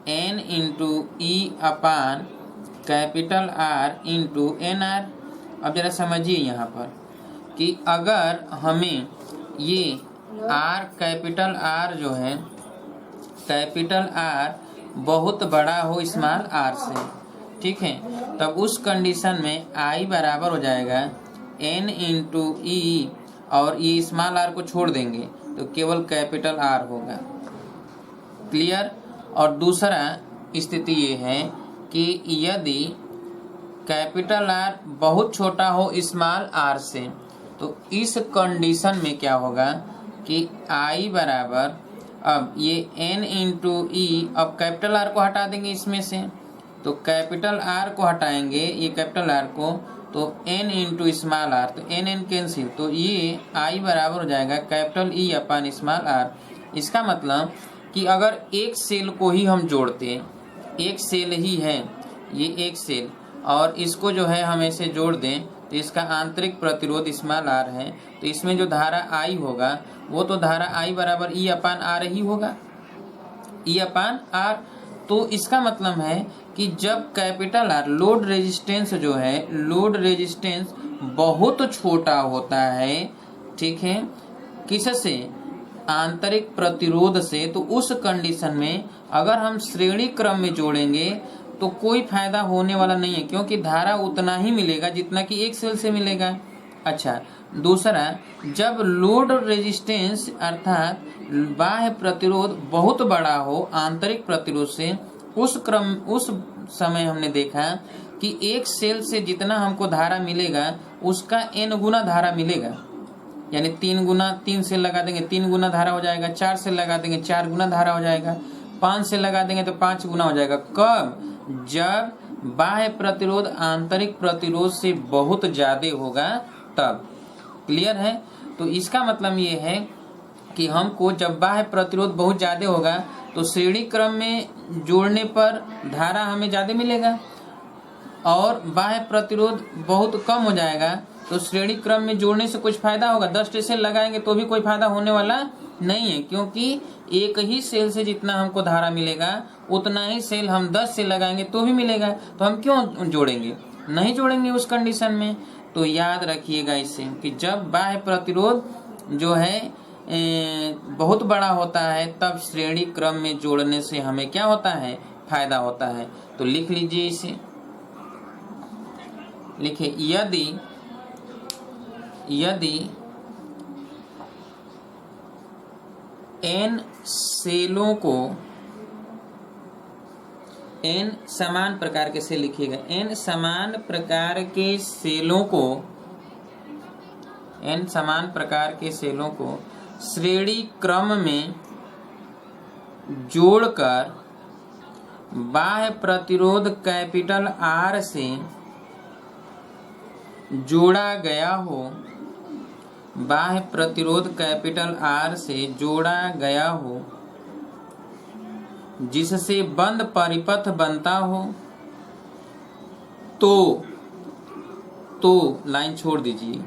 A: n into E upon capital R into NR। अब जरा समझिए यहाँ पर कि अगर हमें ये R कैपिटल R जो है कैपिटल R बहुत बड़ा हो स्मॉल r से, ठीक है, तब उस कंडीशन में I बराबर हो जाएगा n इंटू E और ये स्मॉल r को छोड़ देंगे तो केवल कैपिटल R होगा। क्लियर। और दूसरा स्थिति ये है कि यदि कैपिटल R बहुत छोटा हो स्मॉल r से तो इस कंडीशन में क्या होगा कि I बराबर, अब ये n इंटू E, अब कैपिटल R को हटा देंगे इसमें से तो कैपिटल R को हटाएंगे, ये कैपिटल R को, तो n इंटू स्मॉल r, तो n कैंसिल, तो ये I बराबर हो जाएगा कैपिटल E अपान स्मॉल r। इसका मतलब कि अगर एक सेल को ही हम जोड़ते, एक सेल ही है ये एक सेल, और इसको जो है हम ऐसे जोड़ दें तो इसका आंतरिक प्रतिरोध स्मॉल r है, तो इसमें जो धारा I होगा वो तो धारा I बराबर E अपान R ही होगा, E अपान R। तो इसका मतलब है कि जब कैपिटल आर लोड रेजिस्टेंस जो है, लोड रेजिस्टेंस बहुत छोटा होता है, ठीक है, किससे, आंतरिक प्रतिरोध से, तो उस कंडीशन में अगर हम श्रेणी क्रम में जोड़ेंगे तो कोई फायदा होने वाला नहीं है, क्योंकि धारा उतना ही मिलेगा जितना कि एक सेल से मिलेगा। अच्छा, दूसरा, जब लोड रेजिस्टेंस अर्थात बाह्य प्रतिरोध बहुत बड़ा हो आंतरिक प्रतिरोध से, उस समय हमने देखा कि एक सेल से जितना हमको धारा मिलेगा उसका n गुना धारा मिलेगा, यानी 3 गुना, 3 सेल लगा देंगे 3 गुना धारा हो जाएगा, 4 सेल लगा देंगे 4 गुना धारा हो जाएगा, 5 सेल लगा देंगे तो 5 गुना हो जाएगा। कब? जब बाह्य प्रतिरोध आंतरिक प्रतिरोध से बहुत ज्यादा होगा तब। क्लियर है? तो इसका मतलब ये है कि हमको जब बाह्य प्रतिरोध बहुत ज्यादा होगा तो श्रेणी क्रम में जोड़ने पर धारा हमें ज्यादा मिलेगा, और बाह्य प्रतिरोध बहुत कम हो जाएगा तो श्रेणी क्रम में जोड़ने से कुछ फायदा होगा। 10 सेल लगाएंगे तो भी कोई फायदा होने वाला नहीं है, क्योंकि एक ही सेल से जितना हमको धारा मिलेगा उतना ही सेल हम 10 सेल लगाएंगे तो भी मिलेगा, तो हम क्यों जोड़ेंगे? नहीं जोड़ेंगे उस कंडीशन में। तो याद रखिएगा इससे कि जब बाह्य प्रतिरोध जो है बहुत बड़ा होता है तब श्रेणी क्रम में जोड़ने से हमें क्या होता है? फायदा होता है। तो लिख लीजिए इसे, लिखिए, यदि n सेलों को, n समान प्रकार के सेल लिखिएगा, n समान प्रकार के सेलों को, n समान प्रकार के सेलों को श्रेणी क्रम में जोड़कर बाह्य प्रतिरोध कैपिटल R से जोड़ा गया हो, बाह्य प्रतिरोध कैपिटल R से जोड़ा गया हो, जिससे बंद परिपथ बनता हो, तो लाइन छोड़ दीजिए,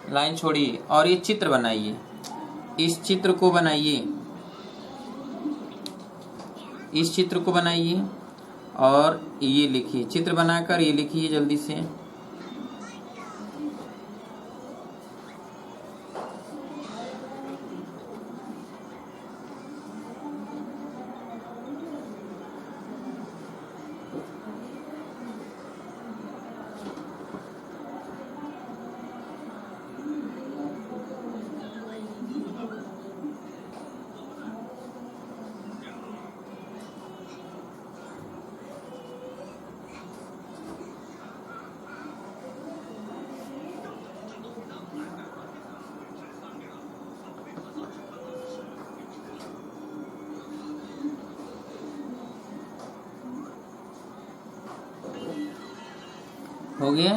A: लाइन छोड़िए और ये चित्र बनाइए, इस चित्र को बनाइए, इस चित्र को बनाइए और ये लिखिए, चित्र बनाकर ये लिखिए जल्दी से। हो गया?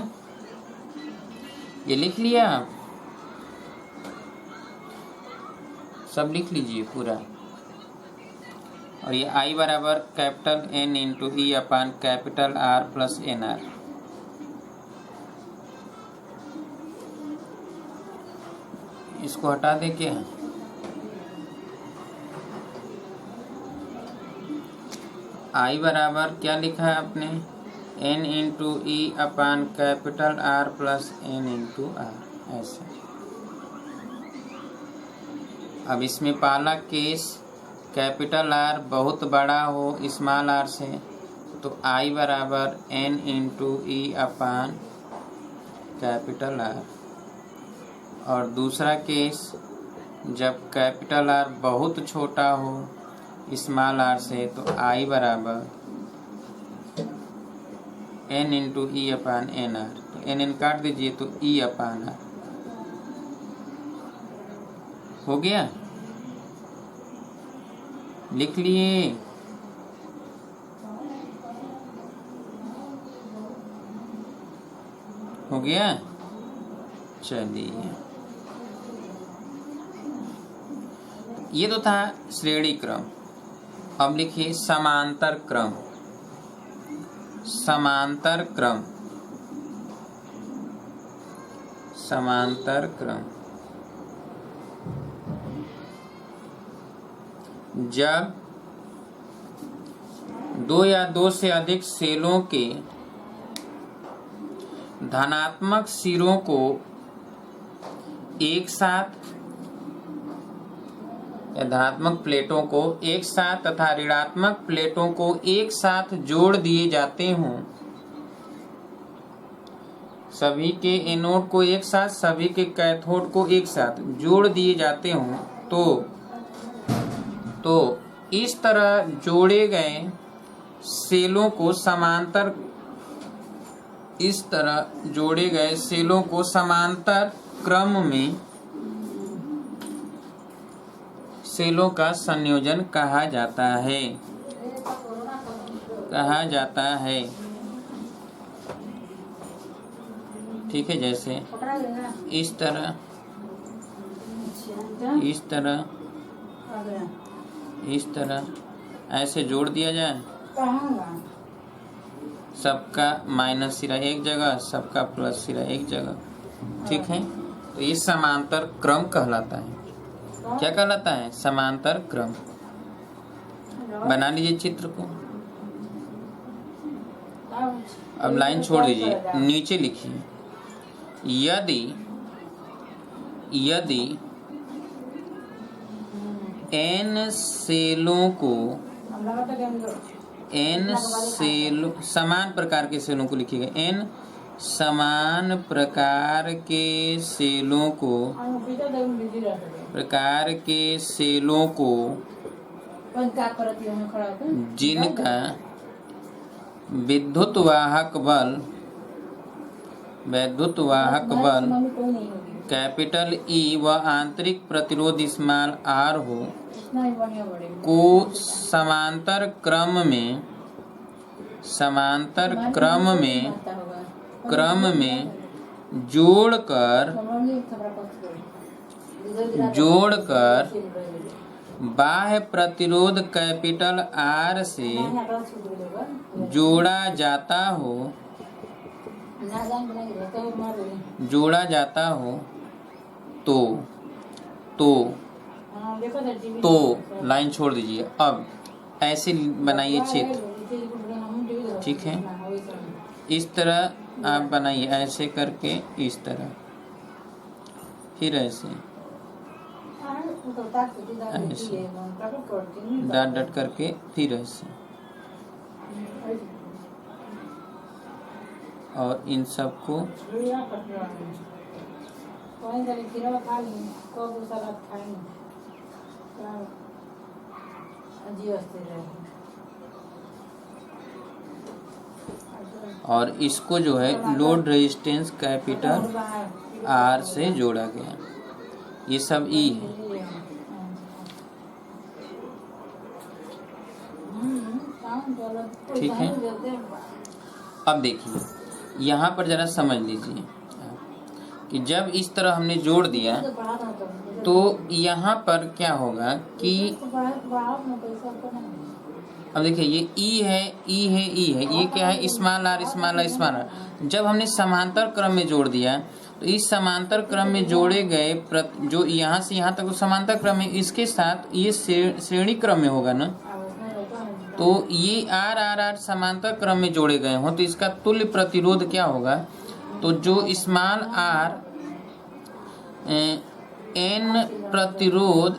A: ये लिख लिया आप? सब लिख लीजिए पूरा। और ये I बराबर capital N into E upon capital R plus NR। इसको हटा दे क्या? I बराबर क्या लिखा है आपने? N into E upon capital R plus N into R, ऐसे। अब इसमें पहला केस कैपिटल R बहुत बड़ा हो स्मॉल r से, तो I बराबर N into E upon capital R। और दूसरा केस जब कैपिटल R बहुत छोटा हो स्मॉल r से, तो I बराबर N इंटू ई अपान NR। तो NN काट दीजिए तो E अपान R हो गया। लिख लिए? हो गया? चलिए, ये तो था श्रेणी क्रम। अब लिखिए समांतर क्रम। समांतर क्रम, समांतर क्रम जब दो या दो से अधिक सेलों के धनात्मक सिरों को एक साथ या धनात्मक प्लेटों को एक साथ तथा ऋणात्मक प्लेटों को एक साथ जोड़ दिए जाते हों, सभी के एनोड को एक साथ, सभी के कैथोड को एक साथ जोड़ दिए जाते हों, तो इस तरह जोड़े गए सेलों को समांतर, इस तरह जोड़े गए सेलों को समांतर क्रम में सेलों का संयोजन कहा जाता है। ठीक है, जैसे इस तरह, इस तरह, इस तरह ऐसे जोड़ दिया जाए, सबका माइनस सिरा एक जगह, सबका प्लस सिरा एक जगह। ठीक है, तो ये समांतर क्रम कहलाता है। क्या कहलाता है? समांतर क्रम। बना लीजिए चित्र को। अब लाइन छोड़ दीजिए, नीचे लिखिए, यदि n सेलों को, n सेलों, समान प्रकार के सेलों को लिखिएगा, n समान प्रकार के सेलों को, जिनका विद्युत वाहक बल कैपिटल E व आंतरिक प्रतिरोध स्मॉल r हो, को समांतर क्रम में जोड़कर बाह्य प्रतिरोध कैपिटल R से जोड़ा जाता हो, तो लाइन छोड़ दीजिए। अब ऐसे बनाइए चित्र। ठीक है, इस तरह आप बनाइए, ऐसे करके इस तरह, फिर ऐसे डट करके, फिर ऐसे, और इन सबको और इसको जो है लोड रेजिस्टेंस कैपिटल R से जोड़ा गया। ये सब E है। ठीक है, अब देखिए यहाँ पर जरा समझ लीजिए कि जब इस तरह हमने जोड़ दिया तो यहाँ पर क्या होगा कि अब देखिए ये E है, ये क्या है? Small r। जब हमने समांतर क्रम में जोड़ दिया तो इस समांतर क्रम में जोड़े गए जो यहाँ से यहाँ तक तो समांतर क्रम है, इसके साथ ये श्रेणी क्रम में होगा ना, तो ये R समांतर क्रम में जोड़े गए हों तो इसका तुल्य प्रतिरोध क्या होगा? तो जो स्मॉल r n प्रतिरोध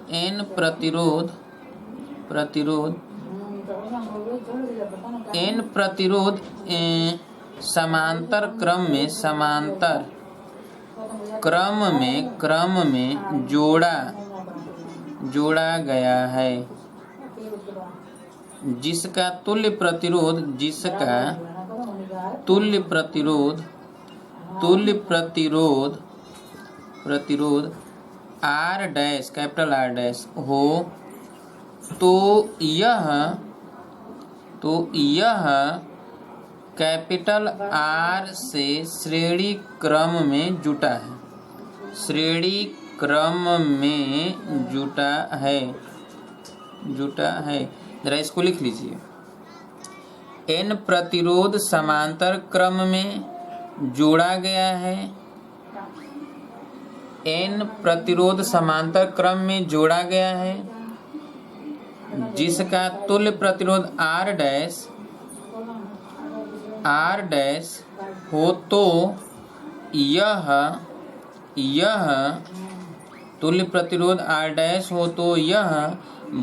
A: समांतर क्रम में जोड़ा गया है, जिसका तुल्य प्रतिरोध R dash, capital R dash हो, तो यह कैपिटल R से श्रेणी क्रम में जुटा है। जरा इसको लिख लीजिए, N प्रतिरोध समांतर क्रम में जोड़ा गया है, N प्रतिरोध समांतर क्रम में जोड़ा गया है, जिसका तुल्य प्रतिरोध R डैश हो तो यह तुल्य प्रतिरोध R डैश हो तो यह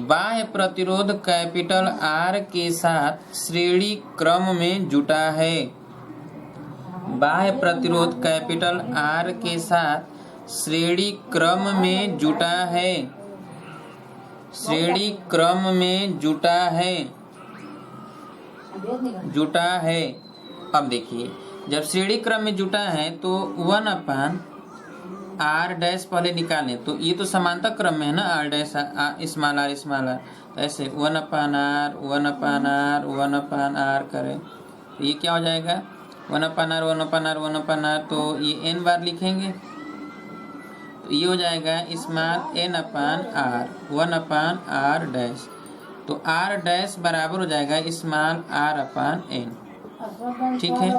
A: बाह्य प्रतिरोध कैपिटल R के साथ श्रेणी क्रम में जुटा है। बाह्य प्रतिरोध कैपिटल R के साथ श्रेणी क्रम में जुटा है। श्रेणी क्रम में जुटा है। अब देखिए, जब श्रेणी क्रम में जुटा है तो 1/R डैश पहले निकालें, तो ये तो समांतर क्रम में है ना, R डैश स्मॉल r तो ऐसे 1/R करें तो ये क्या हो जाएगा, 1/R, तो ये n बार लिखेंगे तो ये हो जाएगा स्मॉल n/R 1/R डैश। तो R डैश बराबर हो जाएगा स्मॉल R/n। ठीक है।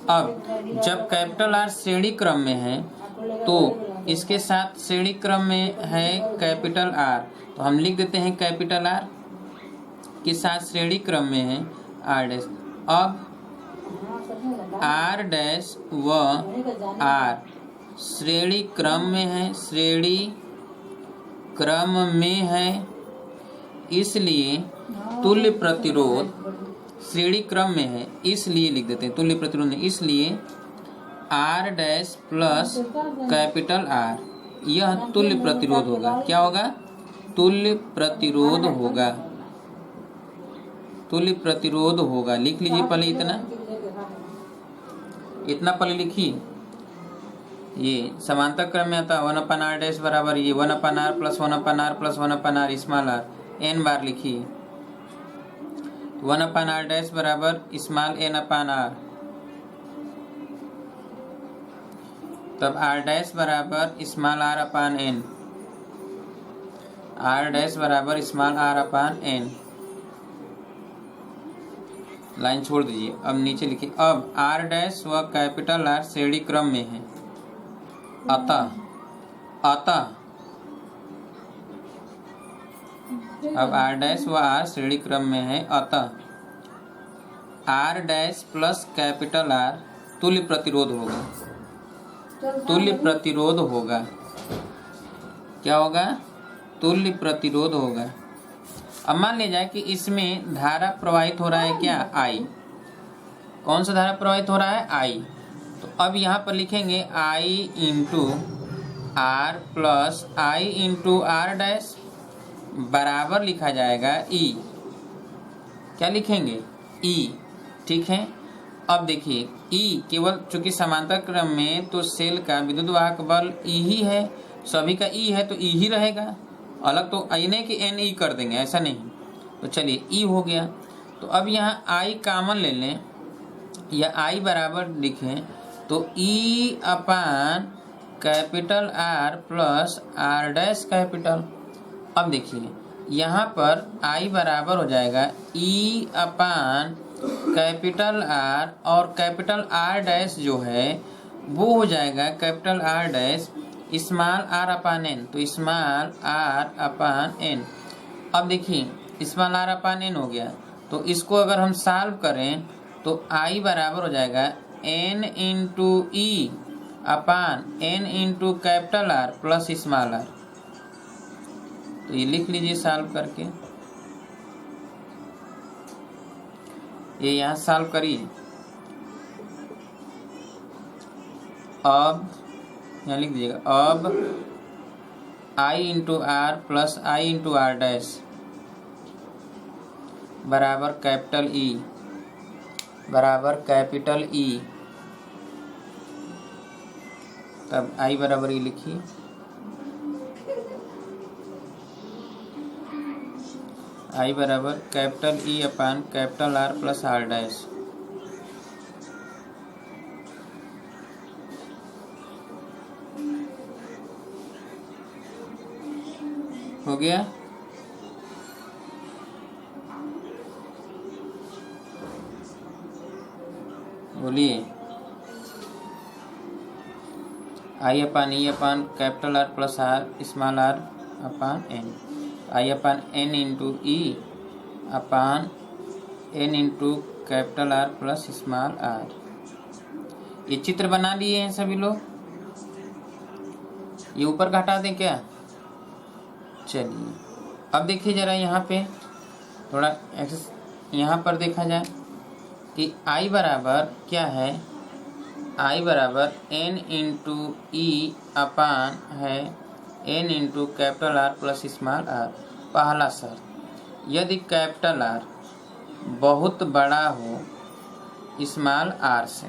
A: अब जब कैपिटल R श्रेणी क्रम में है तो इसके साथ श्रेणी क्रम में है कैपिटल R, तो हम लिख देते हैं कैपिटल R के साथ श्रेणी क्रम में है R डैश। अब R डैश व R श्रेणी क्रम में है, इसलिए तुल्य प्रतिरोध श्रेणी क्रम में है, इसलिए लिख देते हैं तुल्य प्रतिरोध में, इसलिए R dash plus capital R यह तुल्य प्रतिरोध होगा। क्या होगा, तुल्य प्रतिरोध होगा। लिख लीजिए पहले इतना पहले लिखिए। ये समांतर क्रम में आता है 1/R डैश बराबर ये 1/R plus 1/R plus 1/R small r, n बार लिखिए। 1/R डैश बराबर स्मॉल n/R, तब R डैश बराबर स्मॉल R/n, R डैश बराबर स्मॉल R/n। लाइन छोड़ दीजिए। अब नीचे लिखिए, अब R डैश व कैपिटल R श्रेणी क्रम में है, अतः अब R डैश व R श्रेणी क्रम में है, अतः R dash plus capital R तुल्य प्रतिरोध होगा। क्या होगा, तुल्य प्रतिरोध होगा। अब मान लिया जाए कि इसमें धारा प्रवाहित हो रहा है क्या, I। कौन सा धारा प्रवाहित हो रहा है, I। तो अब यहाँ पर लिखेंगे I into R plus I into R dash बराबर लिखा जाएगा E। क्या लिखेंगे, E। ठीक है। अब देखिए E केवल चूंकि समांतर क्रम में तो सेल का विद्युत वाहक बल E ही है, सभी का E है तो E ही रहेगा, अलग तो I नहीं कि NE कर देंगे, ऐसा नहीं। तो चलिए E हो गया। तो अब यहाँ I कॉमन ले लें या I बराबर लिखें तो E upon capital R plus R dash capital. अब देखिए यहाँ पर I बराबर हो जाएगा E अपान कैपिटल R और कैपिटल R डैश जो है वो हो जाएगा capital R dash small R/n, तो स्मॉल R/n। अब देखिए स्मॉल R/n हो गया, तो इसको अगर हम सॉल्व करें तो I बराबर हो जाएगा n इंटू E अपान n into capital R plus small r। तो ये लिख लीजिए सॉल्व करके, ये यहाँ सॉल्व करिए। अब यहाँ लिख दीजिएगा, अब I into R plus I into R dash बराबर कैपिटल E, तब I बराबर ये लिखिए, I बराबर capital E upon capital R plus R dash. हो गया। बोलिए, I upon E upon capital R plus R small r upon n। I upon N into E upon N into capital R plus small R. ये चित्र बना लिए हैं सभी लोग। ये ऊपर का हटा दें क्या? चलिए अब देखिए जरा यहाँ पे थोड़ा यहाँ पर देखा जाए कि आई बराबर क्या है, आई बराबर एन इंटू ई अपान है N into capital R plus small r. पहला शर्त, यदि कैपिटल आर बहुत बड़ा हो स्मॉल आर से,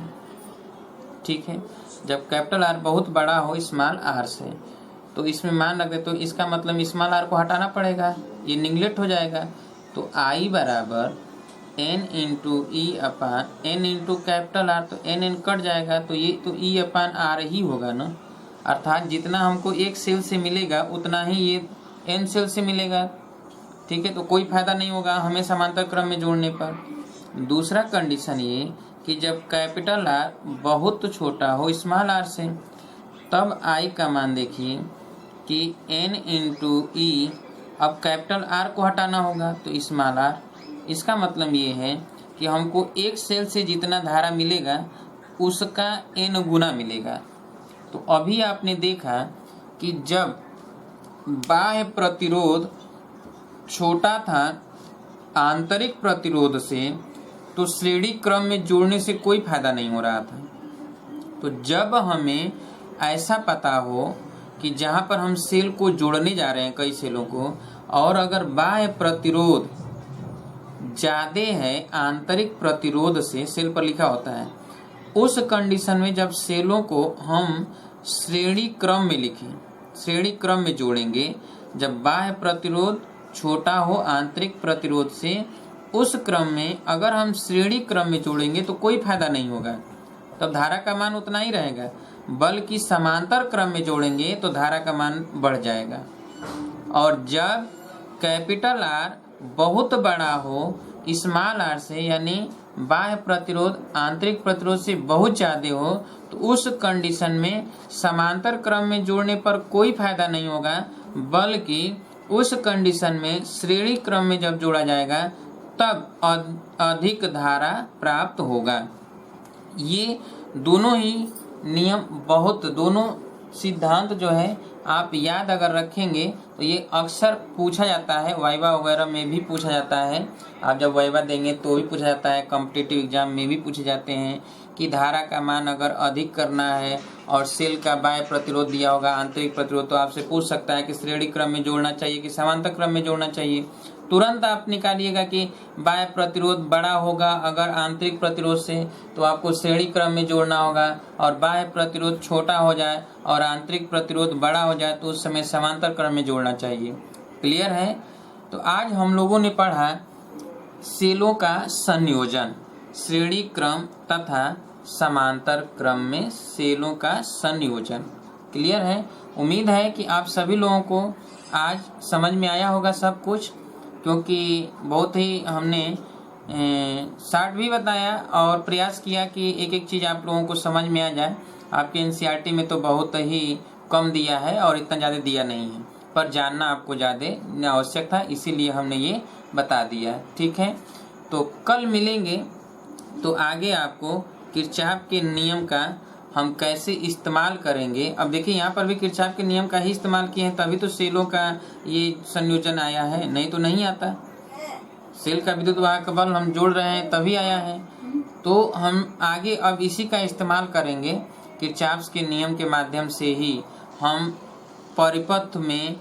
A: ठीक है, जब कैपिटल आर बहुत बड़ा हो स्मॉल आर से तो इसमें मान रख दे, तो इसका मतलब स्मॉल आर को हटाना पड़ेगा, ये निगलेक्ट हो जाएगा। तो आई बराबर N into E upon N into capital are, तो एन एन कट जाएगा तो ये तो ई अपान आर ही होगा ना, अर्थात जितना हमको एक सेल से मिलेगा उतना ही ये एन सेल से मिलेगा, ठीक है। तो कोई फायदा नहीं होगा हमें समांतर क्रम में जोड़ने पर। दूसरा कंडीशन ये कि जब कैपिटल आर बहुत छोटा हो स्मॉल आर से, तब आई का मान देखिए कि एन इंटू ई, अब कैपिटल आर को हटाना होगा तो स्मॉल आर। इसका मतलब ये है कि हमको एक सेल से जितना धारा मिलेगा उसका एन गुना मिलेगा। तो अभी आपने देखा कि जब बाह्य प्रतिरोध छोटा था आंतरिक प्रतिरोध से, तो श्रेणी क्रम में जोड़ने से कोई फायदा नहीं हो रहा था। तो जब हमें ऐसा पता हो कि जहाँ पर हम सेल को जोड़ने जा रहे हैं कई सेलों को, और अगर बाह्य प्रतिरोध ज़्यादा है आंतरिक प्रतिरोध से, सेल पर लिखा होता है, उस कंडीशन में जब सेलों को हम श्रेणी क्रम में लिखें, श्रेणी क्रम में जोड़ेंगे, जब बाह्य प्रतिरोध छोटा हो आंतरिक प्रतिरोध से, उस क्रम में अगर हम श्रेणी क्रम में जोड़ेंगे तो कोई फायदा नहीं होगा, तब धारा का मान उतना ही रहेगा, बल्कि समांतर क्रम में जोड़ेंगे तो धारा का मान बढ़ जाएगा। और जब कैपिटल आर बहुत बड़ा हो स्मॉल आर से, यानी बाह्य प्रतिरोध आंतरिक प्रतिरोध से बहुत ज़्यादा हो, तो उस कंडीशन में समांतर क्रम में जोड़ने पर कोई फायदा नहीं होगा, बल्कि उस कंडीशन में श्रेणी क्रम में जब जोड़ा जाएगा तब अधिक धारा प्राप्त होगा। ये दोनों ही नियम दोनों सिद्धांत जो है आप याद अगर रखेंगे तो ये अक्सर पूछा जाता है, वाइवा वगैरह में भी पूछा जाता है। आप जब वाइवा देंगे तो भी पूछा जाता है, कॉम्पिटिटिव एग्जाम में भी पूछे जाते हैं कि धारा का मान अगर अधिक करना है और सेल का बाह्य प्रतिरोध दिया होगा आंतरिक प्रतिरोध, तो आपसे पूछ सकता है कि श्रेणी क्रम में जोड़ना चाहिए कि समांतर क्रम में जोड़ना चाहिए। तुरंत आप निकालिएगा कि बाह्य प्रतिरोध बड़ा होगा अगर आंतरिक प्रतिरोध से, तो आपको श्रेणी क्रम में जोड़ना होगा, और बाह्य प्रतिरोध छोटा हो जाए और आंतरिक प्रतिरोध बड़ा हो जाए तो उस समय समांतर क्रम में जोड़ना चाहिए। क्लियर है? तो आज हम लोगों ने पढ़ा सेलों का संयोजन, श्रेणी क्रम तथा समांतर क्रम में सेलों का संयोजन। क्लियर है? उम्मीद है कि आप सभी लोगों को आज समझ में आया होगा सब कुछ, क्योंकि बहुत ही हमने शॉर्ट भी बताया और प्रयास किया कि एक एक चीज़ आप लोगों को समझ में आ जाए। आपके एनसीईआरटी में तो बहुत ही कम दिया है और इतना ज़्यादा दिया नहीं है, पर जानना आपको ज़्यादा आवश्यक था, इसीलिए हमने ये बता दिया। ठीक है, तो कल मिलेंगे तो आगे आपको किरचॉफ के नियम का हम कैसे इस्तेमाल करेंगे। अब देखिए यहाँ पर भी किरचॉफ के नियम का ही इस्तेमाल किए हैं, तभी तो सेलों का ये संयोजन आया है, नहीं तो नहीं आता। सेल का विद्युत वाहक बल हम जोड़ रहे हैं तभी आया है। तो हम आगे अब इसी का इस्तेमाल करेंगे, किरचॉफ के नियम के माध्यम से ही हम परिपथ में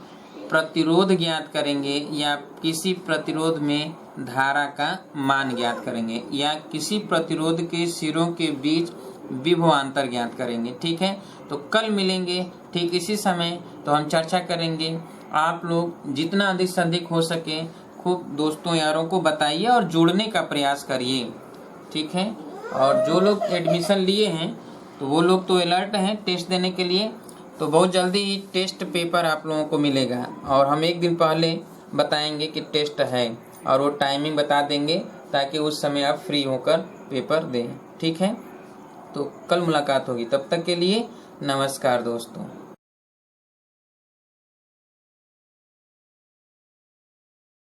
A: प्रतिरोध ज्ञात करेंगे, या किसी प्रतिरोध में धारा का मान ज्ञात करेंगे, या किसी प्रतिरोध के सिरों के बीच विभवांतर ज्ञात करेंगे। ठीक है, तो कल मिलेंगे ठीक इसी समय, तो हम चर्चा करेंगे। आप लोग जितना अधिक से अधिक हो सके खूब दोस्तों यारों को बताइए और जोड़ने का प्रयास करिए। ठीक है, और जो लोग एडमिशन लिए हैं तो वो लोग तो अलर्ट हैं टेस्ट देने के लिए, तो बहुत जल्दी ही टेस्ट पेपर आप लोगों को मिलेगा, और हम एक दिन पहले बताएंगे कि टेस्ट है और वो टाइमिंग बता देंगे ताकि उस समय आप फ्री होकर पेपर दें। ठीक है, तो कल मुलाकात होगी, तब तक के लिए नमस्कार दोस्तों।